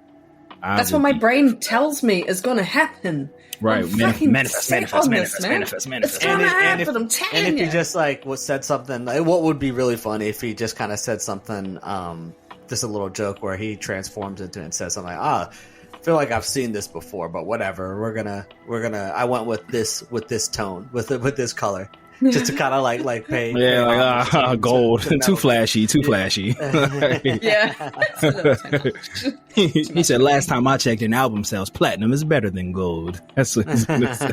Speaker 4: That's what my brain tells me is going to happen.
Speaker 2: Right, manifest.
Speaker 4: It's going to happen. I'm telling you.
Speaker 3: And if he just like said something, like, what would be really funny if he just kind of said something, just a little joke where he transforms into it and says something like, I feel like I've seen this before, but whatever. We're gonna. I went with this tone, with this color, just to kind of like pay.
Speaker 2: Yeah, like gold, too flashy.
Speaker 4: Yeah.
Speaker 2: He said, last time I checked, an album sells platinum is better than gold. That's what he's gonna say.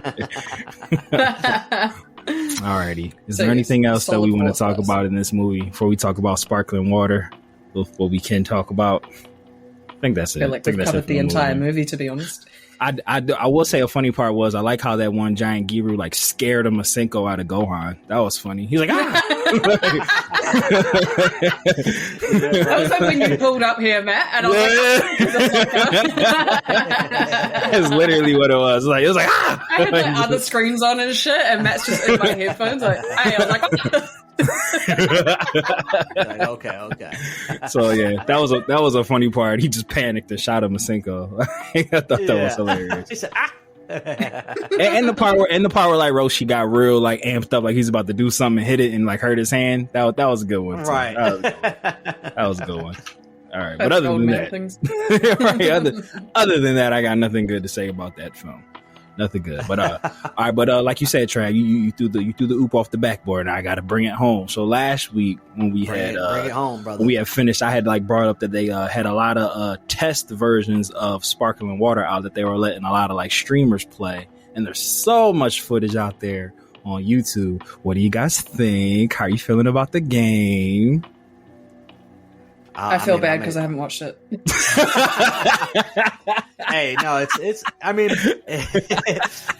Speaker 2: Alrighty. Is there anything else that we want to talk about in this movie before we talk about sparkling water? What we can talk about? I think that's it.
Speaker 4: I feel like we've covered the entire movie, to be honest.
Speaker 2: I will say a funny part was I like how that one giant Giru like scared a Masenko out of Gohan. That was funny. He's like, ah!
Speaker 4: That was like when you pulled up here, Matt, and I was like,
Speaker 2: That's literally what it was. Like it was like, ah!
Speaker 4: I had the other screens on and shit, and Matt's just in my headphones like, hey, I was like,
Speaker 3: like, okay.
Speaker 2: So yeah, that was a funny part. He just panicked and shot a Masenko. I thought that was hilarious.
Speaker 3: He said, ah.
Speaker 2: and the part where like Roshi got real like amped up, like he's about to do something and hit it and like hurt his hand. That was a good one. Too.
Speaker 3: Right.
Speaker 2: That was a good one. All right,
Speaker 4: that's
Speaker 2: but other than that, right, other than that, I got nothing good to say about that film. Nothing good. But all right, but like you said, Trav, you threw the oop off the backboard, and I got to bring it home. So last week when we
Speaker 3: bring it home, brother.
Speaker 2: When we had finished, I had like brought up that they had a lot of test versions of Sparkling Water out that they were letting a lot of like streamers play, and there's so much footage out there on YouTube. What do you guys think? How are you feeling about the game?
Speaker 4: I feel bad because I haven't watched it.
Speaker 3: Hey, no, it's. I mean,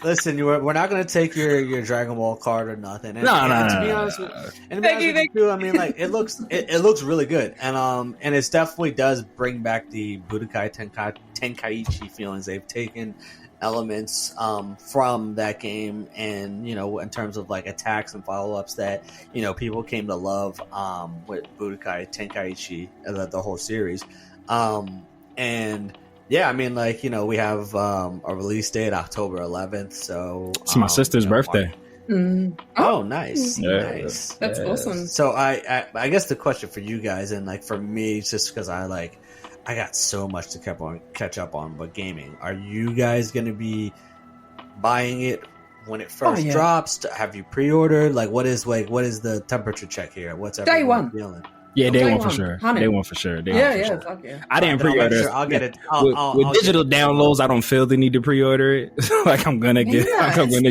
Speaker 3: listen, we're not going to take your Dragon Ball card or nothing. And,
Speaker 2: no.
Speaker 3: To be honest with you, I mean, like it looks really good, and it definitely does bring back the Budokai Tenkaichi feelings. They've taken elements from that game, and you know, in terms of like attacks and follow-ups that you know people came to love with Budokai Tenkaichi, the whole series, and yeah, I mean, like, you know, we have a release date October 11th, so
Speaker 2: it's my sister's birthday.
Speaker 3: Oh, nice.
Speaker 2: Yeah.
Speaker 3: Nice.
Speaker 4: That's awesome.
Speaker 3: So I guess the question for you guys, and like for me, just because I got so much to catch up on, but gaming. Are you guys going to be buying it when it first drops? Have you pre-ordered? Like, what is the temperature check here? What's
Speaker 4: day one
Speaker 3: feeling?
Speaker 2: Yeah, day one for sure. Day one for sure.
Speaker 4: Yeah. Fuck yeah.
Speaker 2: I didn't pre-order.
Speaker 3: I'll get it.
Speaker 2: With digital downloads, I don't feel the need to pre-order it. Like I'm gonna get it.
Speaker 4: We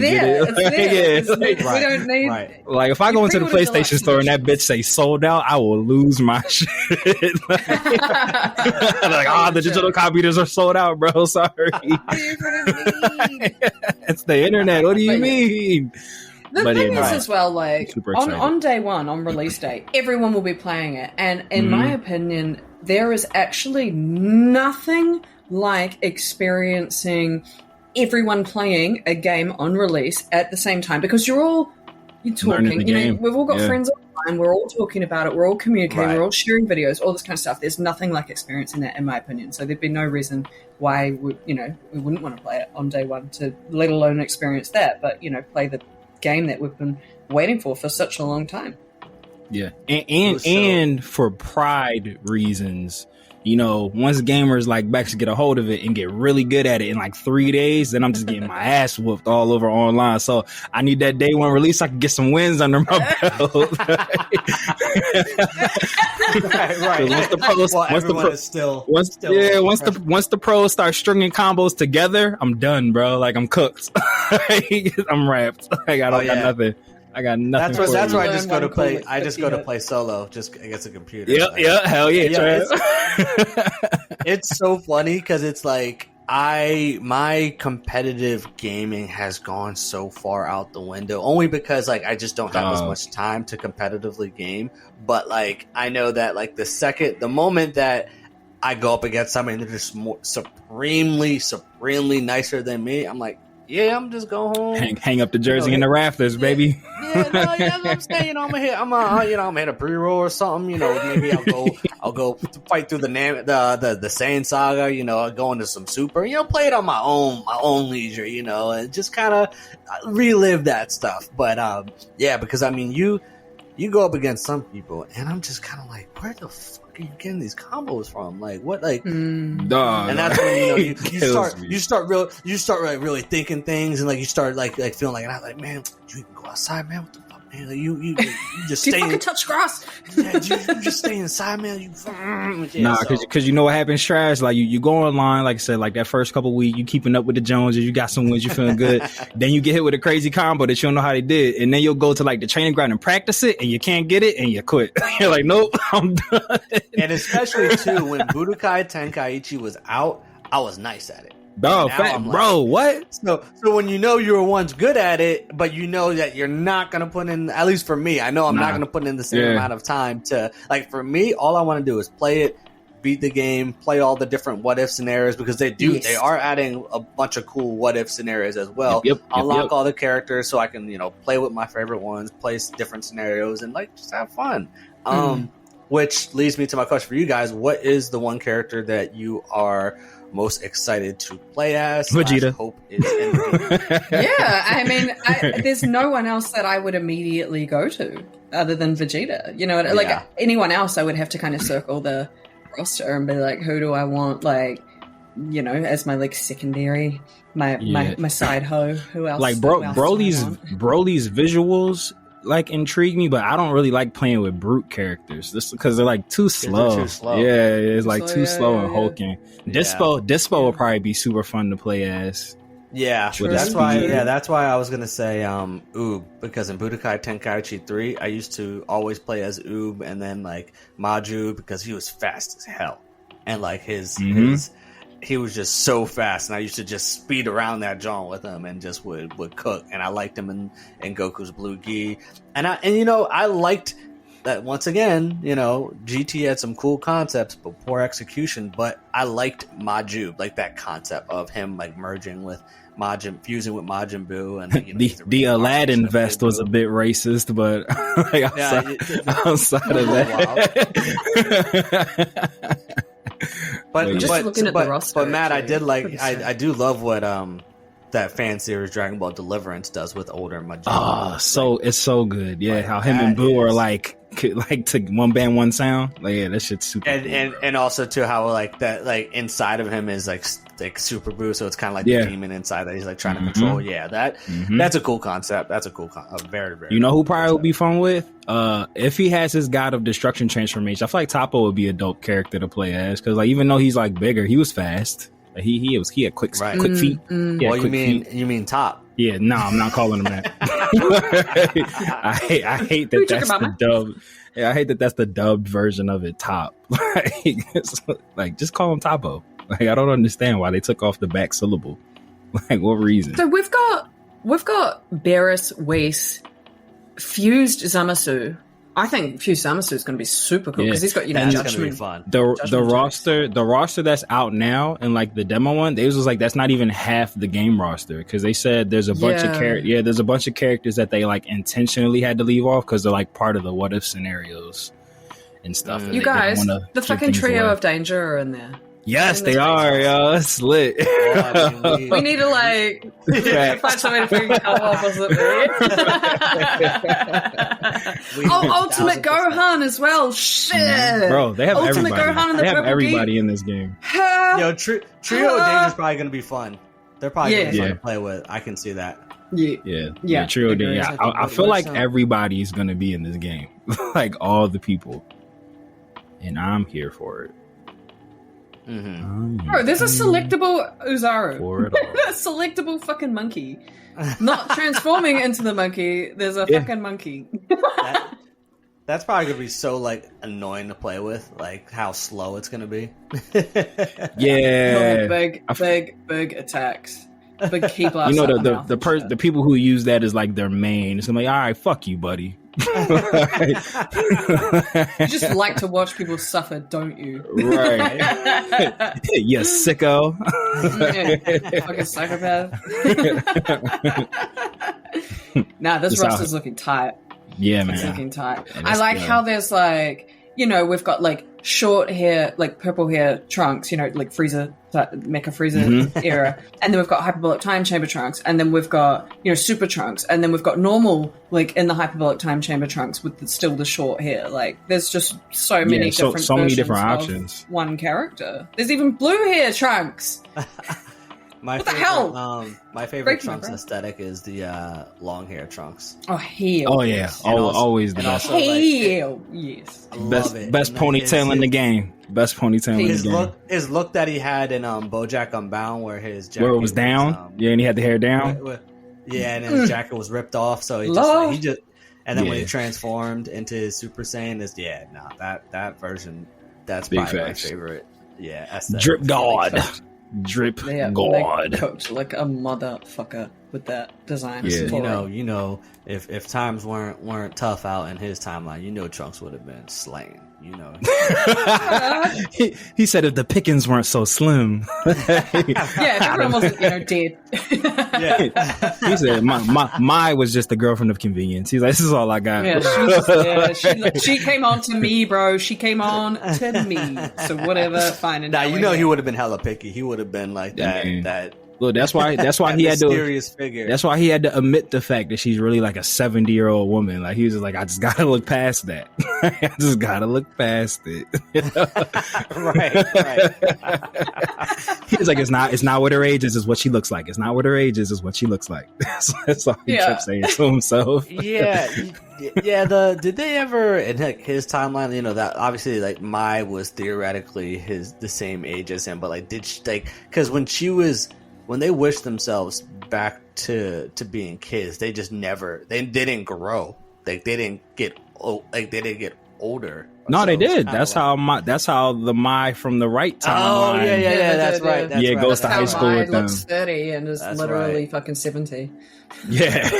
Speaker 4: don't need.
Speaker 3: Right.
Speaker 2: Like if I go into the PlayStation store and that bitch say sold out, I will lose my shit. Like, the digital copies are sold out, bro. Sorry. It's the internet. What do you mean?
Speaker 4: The thing is as well, like on day one, on release day, everyone will be playing it, and in my opinion, there is actually nothing like experiencing everyone playing a game on release at the same time, because you're talking. You know, we've all got friends online. We're all talking about it. We're all communicating. We're all sharing videos. All this kind of stuff. There's nothing like experiencing that, in my opinion. So there'd be no reason why we wouldn't want to play it on day one, to let alone experience that. But play the game that we've been waiting for such a long time.
Speaker 2: Yeah, and for pride reasons, once gamers like Becks get a hold of it and get really good at it in like 3 days, then I'm just getting my ass whooped all over online. So I need that day one release so I can get some wins under my belt.
Speaker 3: right.
Speaker 2: Once the pros start stringing combos together, I'm done, bro. Like, I'm cooked. I'm wrapped. I got nothing. I got nothing.
Speaker 3: That's where I just go to play. I just go to play solo, just against a computer.
Speaker 2: Hell yeah, Trav.
Speaker 3: It's so funny because it's like my competitive gaming has gone so far out the window, only because like I just don't have as much time to competitively game. But like I know that like the moment that I go up against somebody and they're just more supremely nicer than me, I'm like, yeah, I'm just go home,
Speaker 2: hang up the jersey in the rafters, baby.
Speaker 3: That's what I'm saying. I'm gonna hit a pre-roll or something. Maybe I'll go fight through the Saiyan saga. I'll go into some super. Play it on my own leisure. And just kind of relive that stuff. But because I mean, you go up against some people, and I'm just kind of like, where the fuck are you getting these combos from? Like what? Like, and that's when you start really thinking things, and like you start like feeling like, and I'm like, man, you can go outside, man. What the fuck, man? Like, you just
Speaker 4: stay. You fucking touch grass.
Speaker 3: Yeah, you just stay inside, man.
Speaker 2: Because you know what happens, Trash. Like you go online, like I said, like that first couple weeks, you keeping up with the Joneses, you got some wins, you feeling good. Then you get hit with a crazy combo that you don't know how they did, and then you'll go to like the training ground and practice it, and you can't get it, and you quit. You're like, nope, I'm done.
Speaker 3: And especially too when Budokai Tenkaichi was out, I was nice at it.
Speaker 2: Bro, what?
Speaker 3: So when you were once good at it, but you know that you're not going to put in, at least for me, I know I'm not going to put in the same amount of time to, like, for me, all I want to do is play it, beat the game, play all the different what if scenarios, because they are adding a bunch of cool what if scenarios as well. Unlock all the characters so I can, play with my favorite ones, play different scenarios, and like just have fun. Which leads me to my question for you guys. What is the one character that you are most excited to play as?
Speaker 2: Vegeta.
Speaker 3: Hope is
Speaker 4: yeah, I mean, there's no one else that I would immediately go to other than Vegeta. Like anyone else, I would have to kind of circle the roster and be like, who do I want? Like, as my like secondary, my side hoe. Who else?
Speaker 2: Like Broly's visuals like intrigue me, but I don't really like playing with brute characters just because they're like too slow. Yeah, it's like too slow and hulking. Dispo will probably be super fun to play as.
Speaker 3: Yeah, that's why I was gonna say Oob, because in Budokai Tenkaichi 3 I used to always play as Oob, and then like Maju because he was fast as hell, and like he was just so fast, and I used to just speed around that John with him and just would cook. And I liked him in Goku's Blue Gi, and I liked that once again. GT had some cool concepts but poor execution. But I liked Maju, like that concept of him like merging with Majin, fusing with Majin Buu, and
Speaker 2: the Aladdin vest was a bit racist, but like, outside of that.
Speaker 4: But
Speaker 3: Matt, I did like I do love what that fan series Dragon Ball Deliverance does with older Majin.
Speaker 2: It's so good. Yeah, how him and Boo are like to one band one sound. Like, yeah, that shit's super cool.
Speaker 3: And also too how like that like inside of him is like Super Boo, so it's kind of like the demon inside that he's like trying to control. Yeah, that's a cool concept. That's a cool very, very.
Speaker 2: You know who probably would be fun with? If he has his God of Destruction transformation, I feel like Toppo would be a dope character to play as, because like even though he's like bigger, he was fast. Like, he had quick feet.
Speaker 3: Well, you mean Top?
Speaker 2: Yeah, no, I'm not calling him that. I hate that that's the dub. Yeah, I hate that that's the dubbed version of it. Top, like just call him Toppo. Like, I don't understand why they took off the back syllable. Like, what reason?
Speaker 4: So we've got Beerus, Whis, fused Zamasu. I think fused Zamasu is going to be super cool because he's got
Speaker 3: that's going to be fun.
Speaker 2: The roster that's out now and like the demo one, they was like that's not even half the game roster, because they said there's a bunch of there's a bunch of characters that they like intentionally had to leave off because they're like part of the what if scenarios and stuff.
Speaker 4: You guys, the fucking trio of Danger are in there.
Speaker 2: Yes, they are, yo. It's lit.
Speaker 4: We need to like find somebody to figure out opposite Ultimate Gohan as well. Shit,
Speaker 2: bro. They have
Speaker 4: Ultimate
Speaker 2: everybody.
Speaker 4: Gohan and the
Speaker 2: They have
Speaker 4: Purple
Speaker 2: everybody
Speaker 4: Gear.
Speaker 2: in this game.
Speaker 3: Yo, Trio Danger's probably gonna be fun. They're probably gonna be fun to play with. I can see that.
Speaker 2: Yeah. Trio Danger. Yeah, I feel like everybody's gonna be in this game, like all the people, and I'm here for it.
Speaker 4: Bro, there's a selectable Uzaru.
Speaker 2: For it all.
Speaker 4: A selectable fucking monkey. Not transforming into the monkey. There's a fucking monkey.
Speaker 3: That's probably gonna be so like annoying to play with, like how slow it's gonna be.
Speaker 2: Yeah,
Speaker 4: big attacks. Big key blast.
Speaker 2: You know the people who use that as like their main. It's gonna be like, all right, fuck you, buddy.
Speaker 4: You just like to watch people suffer, don't you?
Speaker 2: Right. You sicko.
Speaker 4: Yeah, fucking psychopath. Nah, this roster's looking tight.
Speaker 2: Yeah, man.
Speaker 4: It's looking tight. I like how there's like, you know, we've got like short hair, like purple hair Trunks, you know, like Frieza, Mecha Frieza era. And then we've got hyperbolic time chamber Trunks. And then we've got, you know, super Trunks. And then we've got normal, like in the hyperbolic time chamber Trunks with still the short hair. Like there's just so many different
Speaker 2: many different
Speaker 4: of
Speaker 2: options.
Speaker 4: One character. There's even blue hair Trunks.
Speaker 3: What
Speaker 4: the hell?
Speaker 3: My favorite Trunks aesthetic is the long hair Trunks.
Speaker 4: Oh, hell.
Speaker 2: Oh, yeah.
Speaker 4: Yes.
Speaker 2: Always the best.
Speaker 4: Hell, yes.
Speaker 3: I love it.
Speaker 2: Best ponytail in the game. Best ponytail in the game.
Speaker 3: His look that he had in BoJack Unbound, where his jacket
Speaker 2: where it was down, and he had the hair down.
Speaker 3: Yeah, and then his jacket was ripped off, so he just and then when he transformed into his Super Saiyan, that version, that's
Speaker 2: Big
Speaker 3: probably
Speaker 2: facts.
Speaker 3: my favorite. Yeah, aesthetic.
Speaker 2: Drip God. Drip God.
Speaker 4: They cooked like a motherfucker with that design.
Speaker 2: Yeah.
Speaker 3: You know, if times weren't tough out in his timeline, you know, Trunks would have been slain. You know,
Speaker 2: he said if the pickings weren't so slim.
Speaker 4: Yeah, if everyone wasn't, you know, dead.
Speaker 3: Yeah.
Speaker 2: He said my was just the girlfriend of convenience. He's like, this is all I got.
Speaker 4: Yeah, she came on to me, bro. She came on to me. So whatever, fine. And
Speaker 3: now you know he would have been hella picky. He would have been like that.
Speaker 2: Look, that's why he had to.
Speaker 3: Mysterious figure.
Speaker 2: That's why he had to admit the fact that she's really like a 70-year-old woman. Like he was just like, I just gotta look past that. I just gotta look past it.
Speaker 3: Right.
Speaker 2: He was like, it's not what her age is what she looks like. It's not what her age is what she looks like. That's all he kept saying to himself.
Speaker 3: Yeah. Did they ever in his timeline? You know that obviously like Mai was theoretically the same age as him, but like did she like because when they wished themselves back to being kids, they just they didn't grow. Like they didn't get older.
Speaker 2: No, they did. That's how the Mai from the right timeline.
Speaker 3: Oh yeah. That's right. That's right.
Speaker 2: Goes to high school with them.
Speaker 4: Looks 30 and is literally fucking 70.
Speaker 2: Yeah.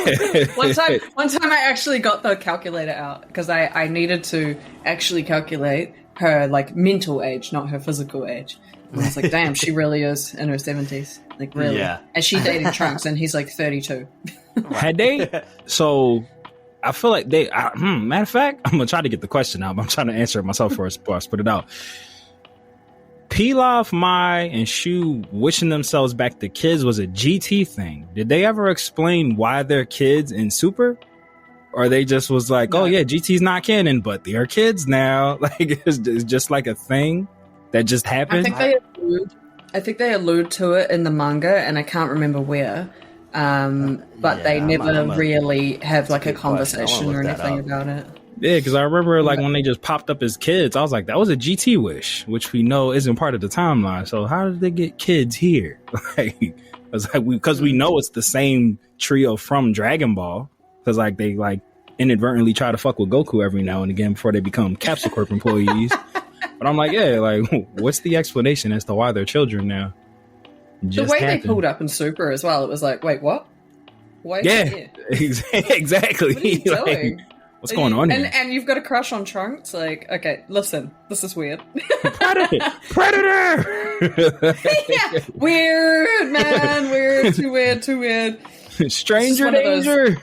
Speaker 4: One time I actually got the calculator out because I needed to actually calculate her like mental age, not her physical age. And I was like, damn, she really is in her 70s. Like, really? Yeah. And she dated Trunks, and he's like 32.
Speaker 2: Had they? So, I feel like they... matter of fact, I'm going to try to get the question out, but I'm trying to answer it myself before I spit it out. Pilaf, Mai, and Shu wishing themselves back to kids was a GT thing. Did they ever explain why they're kids in Super? Or they just was like, oh yeah, GT's not canon, but they're kids now. Like, it's just like a thing that just happened.
Speaker 4: I think they allude to it in the manga, and I can't remember where. But they never really have like a conversation or anything about it.
Speaker 2: Yeah, because I remember like when they just popped up as kids, I was like, that was a GT wish, which we know isn't part of the timeline. So how did they get kids here? Because we know it's the same trio from Dragon Ball. Because like they like inadvertently try to fuck with Goku every now and again before they become Capsule Corp employees. But I'm like, yeah, like, what's the explanation as to why they're children now?
Speaker 4: The way they pulled up in Super as well, it was like, wait, what? Why?
Speaker 2: Yeah, exactly.
Speaker 4: What are you doing?
Speaker 2: What's going on here?
Speaker 4: And you've got a crush on Trunks? Like, okay, listen, this is weird.
Speaker 2: Predator!
Speaker 4: Yeah, weird, man, weird, too weird.
Speaker 2: Stranger danger!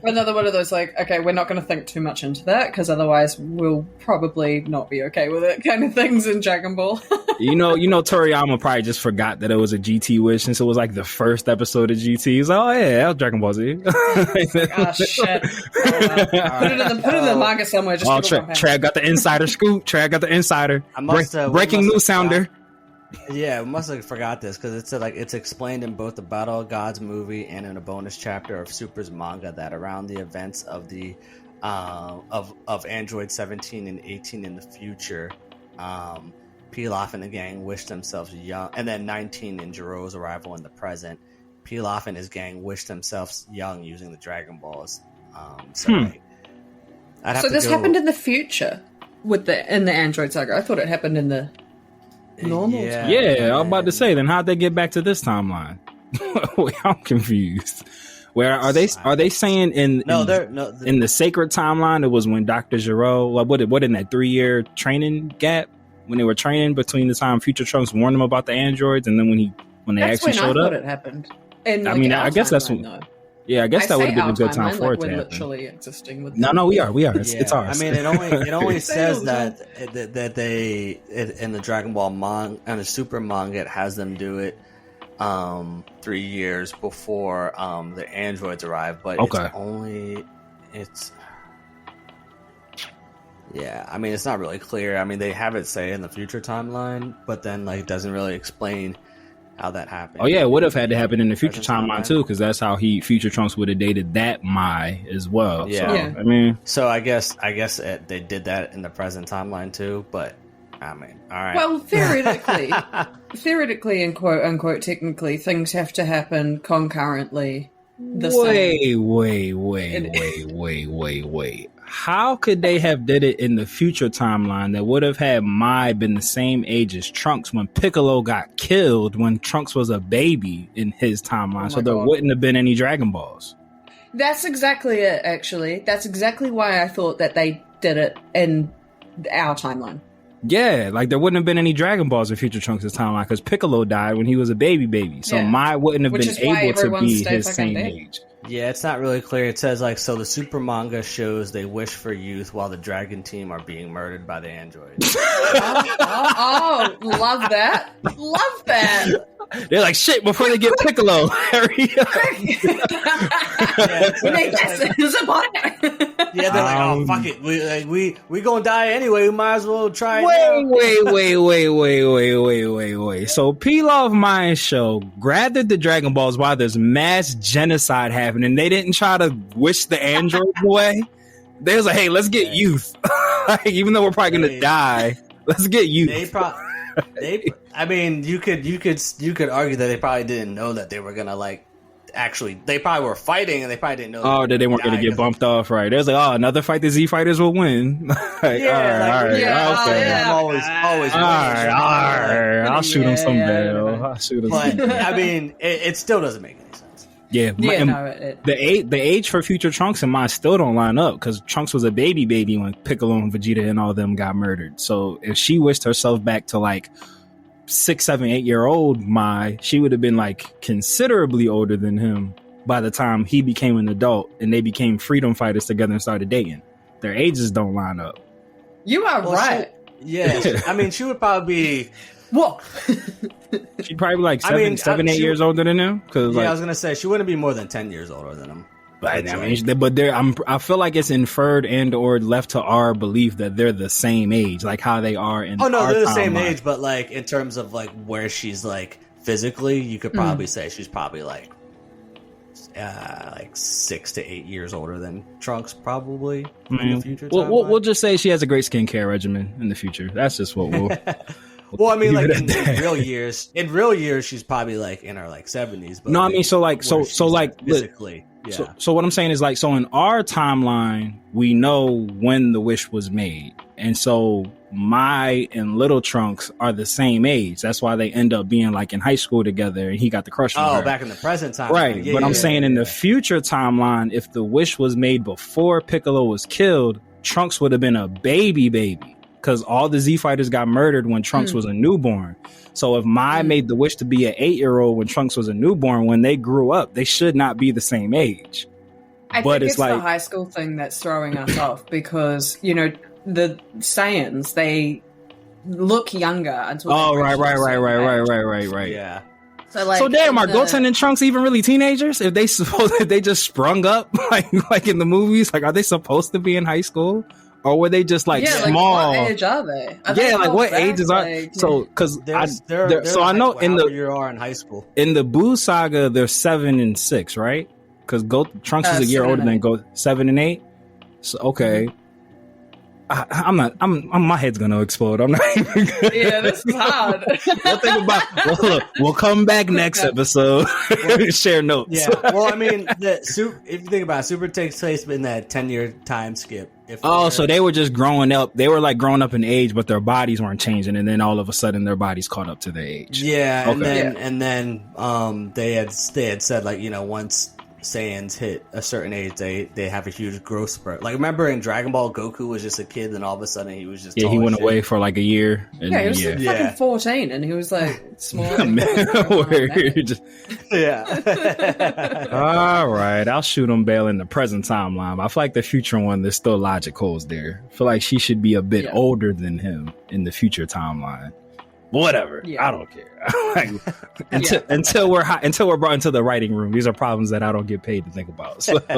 Speaker 4: Another one of those, like, okay, we're not going to think too much into that because otherwise we'll probably not be okay with it kind of things in Dragon Ball.
Speaker 2: Toriyama probably just forgot that it was a GT wish since it was like the first episode of GT. He's like, oh yeah, that was Dragon Ball Z.
Speaker 4: Oh shit! Put it in the manga somewhere. Just
Speaker 2: Trav got the insider scoop. Trav got the insider. Breaking news sounder.
Speaker 3: Yeah, we must have forgot this because it's explained in both the Battle of Gods movie and in a bonus chapter of Super's manga that around the events of the of Android 17 and 18 in the future, Pilaf and the gang wished themselves young, and then 19 in Jiro's arrival in the present, Pilaf and his gang wished themselves young using the Dragon Balls. So
Speaker 4: this happened in the future in the Android saga. I thought it happened in the normal time.
Speaker 2: Yeah, I'm about to say, then how'd they get back to this timeline? Wait, I'm confused. Where are they saying in the sacred timeline it was when Dr. Gero, what in that 3-year training gap when they were training between the time Future Trunks warned them about the androids and then when they actually showed up?
Speaker 4: It happened. And
Speaker 2: I mean, I guess that's when. Yeah, I guess that would have been a good time for it to happen.
Speaker 4: Literally existing with
Speaker 2: no, we are. It's ours.
Speaker 3: I mean, it only says that they in the Dragon Ball manga and the Super manga it has them do it 3 years before the androids arrive, but yeah, I mean, it's not really clear. I mean, they have it say in the future timeline, but then like it doesn't really explain how that happened.
Speaker 2: Oh yeah, it would have had to happen in the future timeline too, because that's how Future Trunks would have dated that Mai as well.
Speaker 3: Yeah.
Speaker 2: So, I mean,
Speaker 3: so I guess they did that in the present timeline too, but I mean, all right.
Speaker 4: Well, theoretically and quote unquote technically, things have to happen concurrently.
Speaker 2: Wait. How could they have did it in the future timeline that would have had Mai been the same age as Trunks when Piccolo got killed when Trunks was a baby in his timeline? So there wouldn't have been any Dragon Balls.
Speaker 4: That's exactly it, actually. That's exactly why I thought that they did it in our timeline.
Speaker 2: Yeah, like there wouldn't have been any Dragon Balls in Future Trunks' timeline because Piccolo died when he was a baby. So Mai wouldn't have been able to be his same age.
Speaker 3: Yeah, it's not really clear. It says like, so the Super manga shows they wish for youth while the Dragon Team are being murdered by the androids.
Speaker 4: Love that. Love that.
Speaker 2: They're like, shit, before they get Piccolo, hurry up.
Speaker 3: Yeah, they're like, oh, fuck it. We gonna die anyway. We might as well try it.
Speaker 2: Wait. So Pilaf Mind Show grabbed the Dragon Balls while there's mass genocide happening. They didn't try to wish the androids away. They was like, hey, let's get youth. Even though we're probably gonna die, let's get youth.
Speaker 3: I mean, you could argue that they probably didn't know that they were gonna like. Actually, they probably were fighting, and they probably didn't know.
Speaker 2: That they weren't going to get bumped off, right? There's like, another fight the Z Fighters will win. Okay.
Speaker 3: I'm always.
Speaker 2: I'll shoot him some bail.
Speaker 3: But I mean, it still doesn't make any sense.
Speaker 2: Yeah, the age for Future Trunks and Mai still don't line up because Trunks was a baby when Piccolo and Vegeta and all of them got murdered. So if she wished herself back to like 6, 7, 8-year-old Mai, she would have been like considerably older than him by the time he became an adult and they became freedom fighters together and started dating. Their ages don't line up.
Speaker 4: You are right.
Speaker 3: I mean, she would probably be.
Speaker 4: What?
Speaker 2: She'd probably be like 7, 8 years older than him.
Speaker 3: I was gonna say she wouldn't be more than 10 years older than him.
Speaker 2: But I mean, I feel like it's inferred and or left to our belief that they're the same age, like how they are in.
Speaker 3: Oh no, they're the same age, but like in terms of like where she's like physically, you could probably say she's probably like 6 to 8 years older than Trunks, probably in the future.
Speaker 2: We'll just say she has a great skincare regimen in the future. That's just what we'll.
Speaker 3: Well, I mean, like in real years, she's probably like in her like 70s. But
Speaker 2: no, I mean, so like
Speaker 3: physically.
Speaker 2: Yeah. So what I'm saying is like, so in our timeline, we know when the wish was made. And so Mai and Little Trunks are the same age. That's why they end up being like in high school together and he got the crush on her.
Speaker 3: Back in the present time.
Speaker 2: Right. But I'm saying in the future timeline, if the wish was made before Piccolo was killed, Trunks would have been a baby. Because all the Z Fighters got murdered when Trunks was a newborn. So if Mai made the wish to be an 8-year-old when Trunks was a newborn, when they grew up, they should not be the same age.
Speaker 4: I think it's like the high school thing that's throwing us off because, the Saiyans, they look younger until.
Speaker 2: Oh,
Speaker 4: they
Speaker 2: right.
Speaker 4: reach a
Speaker 2: Yeah.
Speaker 4: So like,
Speaker 2: So damn, are
Speaker 4: the-
Speaker 2: Goten and Trunks even really teenagers? If they just sprung up like in the movies, like are they supposed to be in high school, or were they just like small?
Speaker 4: Like, what age are they?
Speaker 2: Yeah, like what ages are? So because I know
Speaker 3: like,
Speaker 2: in the
Speaker 3: you are in high school.
Speaker 2: in the Boo saga, they're 7 and 6, right? Because Trunks is a year
Speaker 4: 7
Speaker 2: older
Speaker 4: and
Speaker 2: than
Speaker 4: 8.
Speaker 2: Go 7 and 8. So okay. I'm not. My head's gonna explode. I'm not even.
Speaker 4: Yeah, this is hard.
Speaker 2: We'll think about. Look, we'll come back next episode. Share notes.
Speaker 3: Yeah. Well, I mean, if you think about it, Super takes place in that 10-year time skip.
Speaker 2: So they were just growing up. They were like growing up in age, but their bodies weren't changing, and then all of a sudden their bodies caught up to their age.
Speaker 3: Yeah,
Speaker 2: Okay.
Speaker 3: and then they had said like, once Saiyans hit a certain age, they have a huge growth spurt. Like, remember in Dragon Ball, Goku was just a kid, and all of a sudden he was just
Speaker 2: he went away for like a year. And
Speaker 4: Yeah, he was
Speaker 2: then,
Speaker 4: fucking 14, and he was like small.
Speaker 3: Yeah.
Speaker 2: All right, I'll shoot him bail in the present timeline. I feel like the future one, there's still logic holes there. I feel like she should be a bit older than him in the future timeline. Whatever,
Speaker 4: Yeah.
Speaker 2: I don't care. Until we're brought into the writing room, these are problems that I don't get paid to think about. So.
Speaker 3: I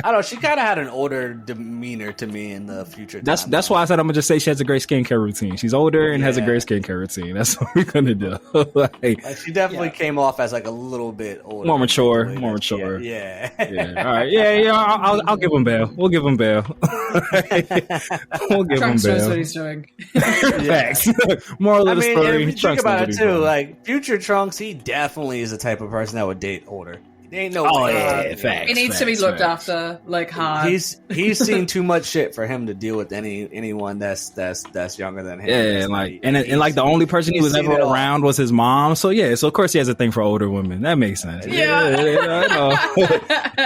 Speaker 3: don't know. She kind of had an older demeanor to me in the future.
Speaker 2: That's why I said I'm gonna just say she has a great skincare routine. She's older and has a great skincare routine. That's what we're gonna do.
Speaker 3: Like, she definitely came off as like a little bit older,
Speaker 2: more mature.
Speaker 3: Yeah.
Speaker 2: Yeah. All right. Yeah. I'll give him bail. We'll give him bail. We'll give
Speaker 4: Trunks
Speaker 2: him
Speaker 4: knows
Speaker 2: bail.
Speaker 4: what he's doing.
Speaker 2: Facts. Moral of the story.
Speaker 3: And if you
Speaker 2: Trunks
Speaker 3: think about
Speaker 2: knows
Speaker 3: it
Speaker 2: what he's
Speaker 3: too,
Speaker 2: doing.
Speaker 3: like future Trunks, he definitely is the type of person that would date older. There ain't no
Speaker 2: Oh
Speaker 3: way.
Speaker 2: yeah, facts.
Speaker 4: He needs to be looked after, like hard.
Speaker 3: He's seen too much shit for him to deal with anyone that's younger than him.
Speaker 2: Yeah,
Speaker 3: That's
Speaker 2: like
Speaker 3: not-
Speaker 2: and like the only person he
Speaker 3: he's
Speaker 2: was
Speaker 3: seen
Speaker 2: ever
Speaker 3: it all.
Speaker 2: around was his mom. So yeah, so of course he has a thing for older women. That makes sense.
Speaker 4: Yeah.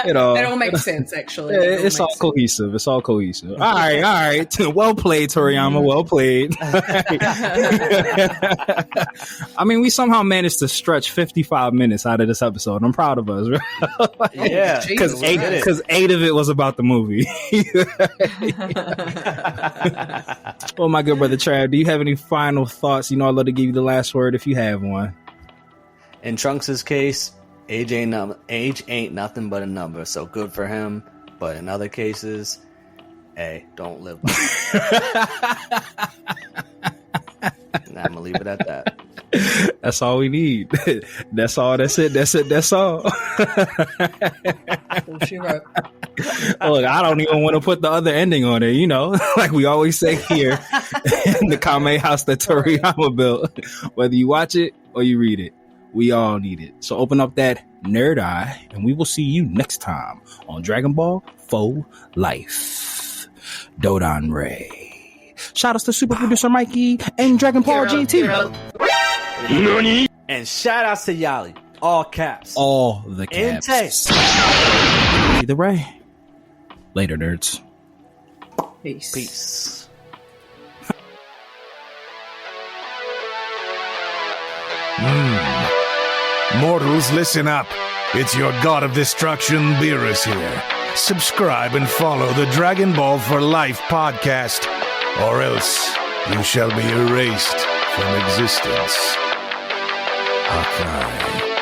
Speaker 2: It all
Speaker 4: It all makes sense, actually.
Speaker 2: Yeah,
Speaker 4: It all
Speaker 2: it's all
Speaker 4: makes
Speaker 2: cohesive. It's all cohesive. All right. Well played, Toriyama. Well played. I mean, we somehow managed to stretch 55 minutes out of this episode. I'm proud of us.
Speaker 3: Yeah,
Speaker 4: Jesus
Speaker 2: Because 8 of it was about the movie. Well, my good brother Trav, do you have any final thoughts? I'd love to give you the last word if you have one.
Speaker 3: In Trunks' case, age ain't nothing but a number. So good for him. But in other cases, hey, don't live by it. And I'm gonna leave it at that.
Speaker 2: That's all we need. That's all. That's it. That's all.
Speaker 4: all she wrote.
Speaker 2: Look, I don't even want to put the other ending on it, like we always say here in the Kame house that Toriyama built. Whether you watch it or you read it, we all need it. So open up that nerd eye, and we will see you next time on Dragon Ball for Life. Dodon Ray. Shout outs to Super Producer Mikey and Dragon Ball GT.
Speaker 3: And shout outs to Yali. All caps.
Speaker 2: All the caps.
Speaker 3: Intake.
Speaker 2: Either way. Later, nerds.
Speaker 4: Peace.
Speaker 3: Peace.
Speaker 1: Mortals, listen up. It's your god of destruction, Beerus here. Subscribe and follow the Dragon Ball for Life podcast, or else you shall be erased from existence. Hakai.